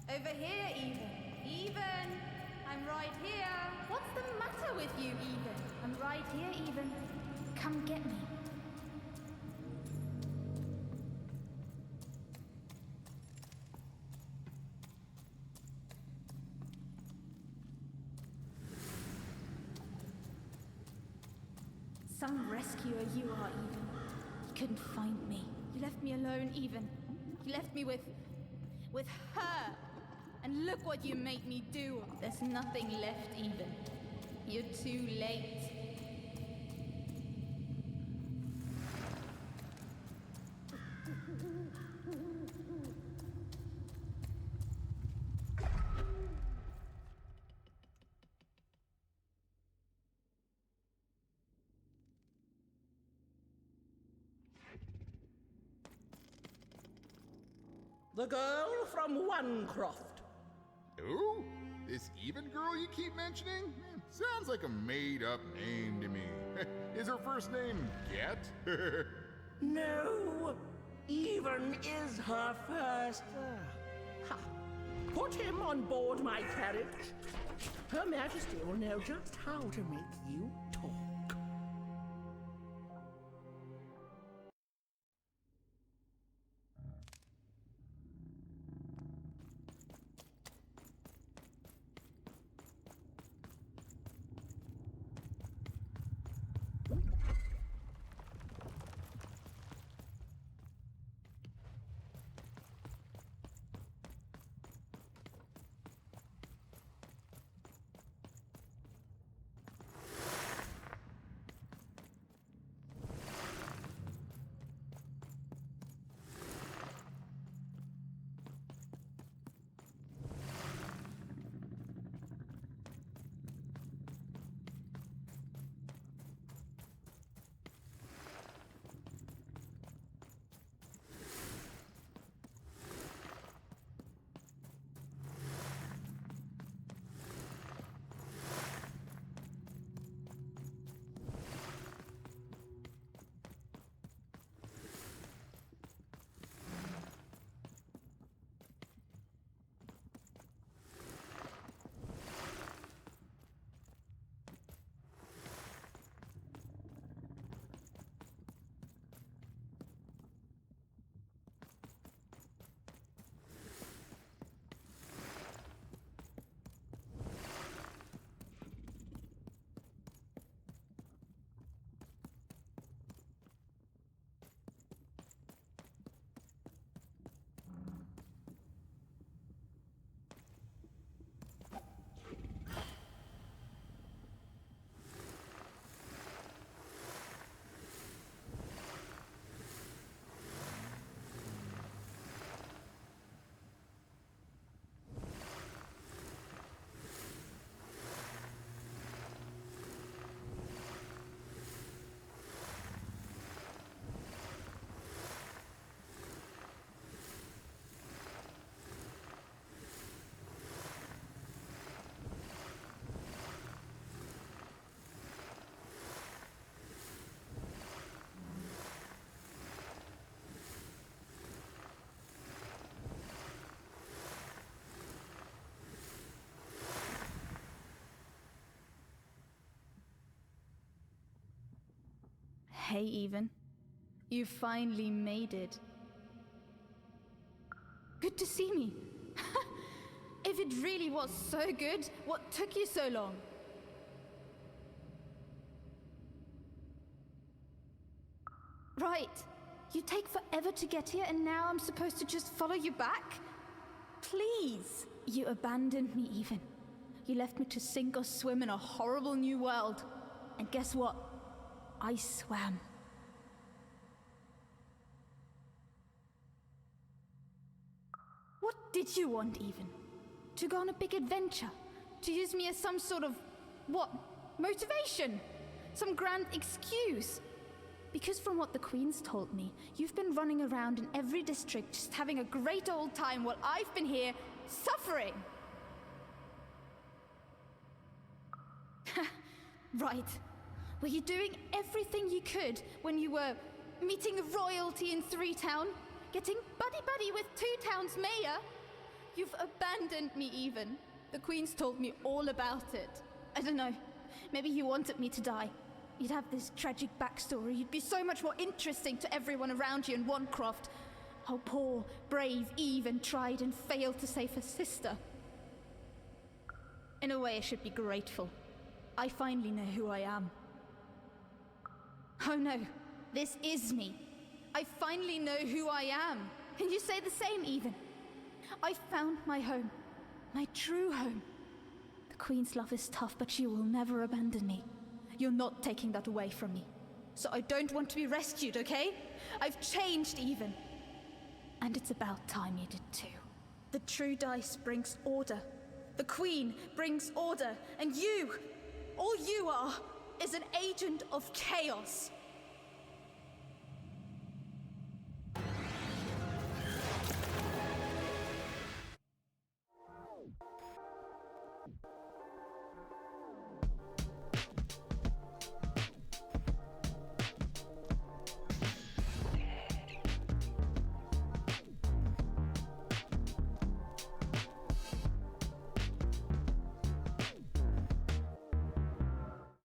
Over here, Even. Even! I'm right here. with you, Even. I'm right here, Even. Come get me. Some rescuer you are, Even. You couldn't find me. You left me alone, Even. You left me with her. And look what you made me do. There's nothing left, Even. You're too late. The girl from Onecroft. Who? This Even girl you keep mentioning? Sounds like a made-up name to me. Is her first name Get? No, Even is her first. Ha. Put him on board my carriage. Her Majesty will know just how to make you talk. Hey, Even. You finally made it. Good to see me. If it really was so good, what took you so long? Right. You take forever to get here, and now I'm supposed to just follow you back? Please. You abandoned me, Even. You left me to sink or swim in a horrible new world. And guess what? I swam. What did you want, Even? To go on a big adventure? To use me as some sort of, what, motivation? Some grand excuse? Because from what the Queen's told me, you've been running around in every district just having a great old time while I've been here suffering. Right. Were you doing everything you could when you were meeting royalty in 3-Town? Getting buddy-buddy with 2-Town's mayor? You've abandoned me, Even. The Queen's told me all about it. I don't know. maybe you wanted me to die. You'd have this tragic backstory. You'd be so much more interesting to everyone around you in Wanecroft. How poor, brave Even tried and failed to save her sister. In a way, I should be grateful. I finally know who I am. Oh no, this is me. I finally know who I am. And you say the same, Even. I found my home. My true home. The Queen's love is tough, but she will never abandon me. You're not taking that away from me. So I don't want to be rescued, okay? I've changed, Even. And it's about time you did too. The true dice brings order. The Queen brings order. And you, all you are, is an agent of chaos.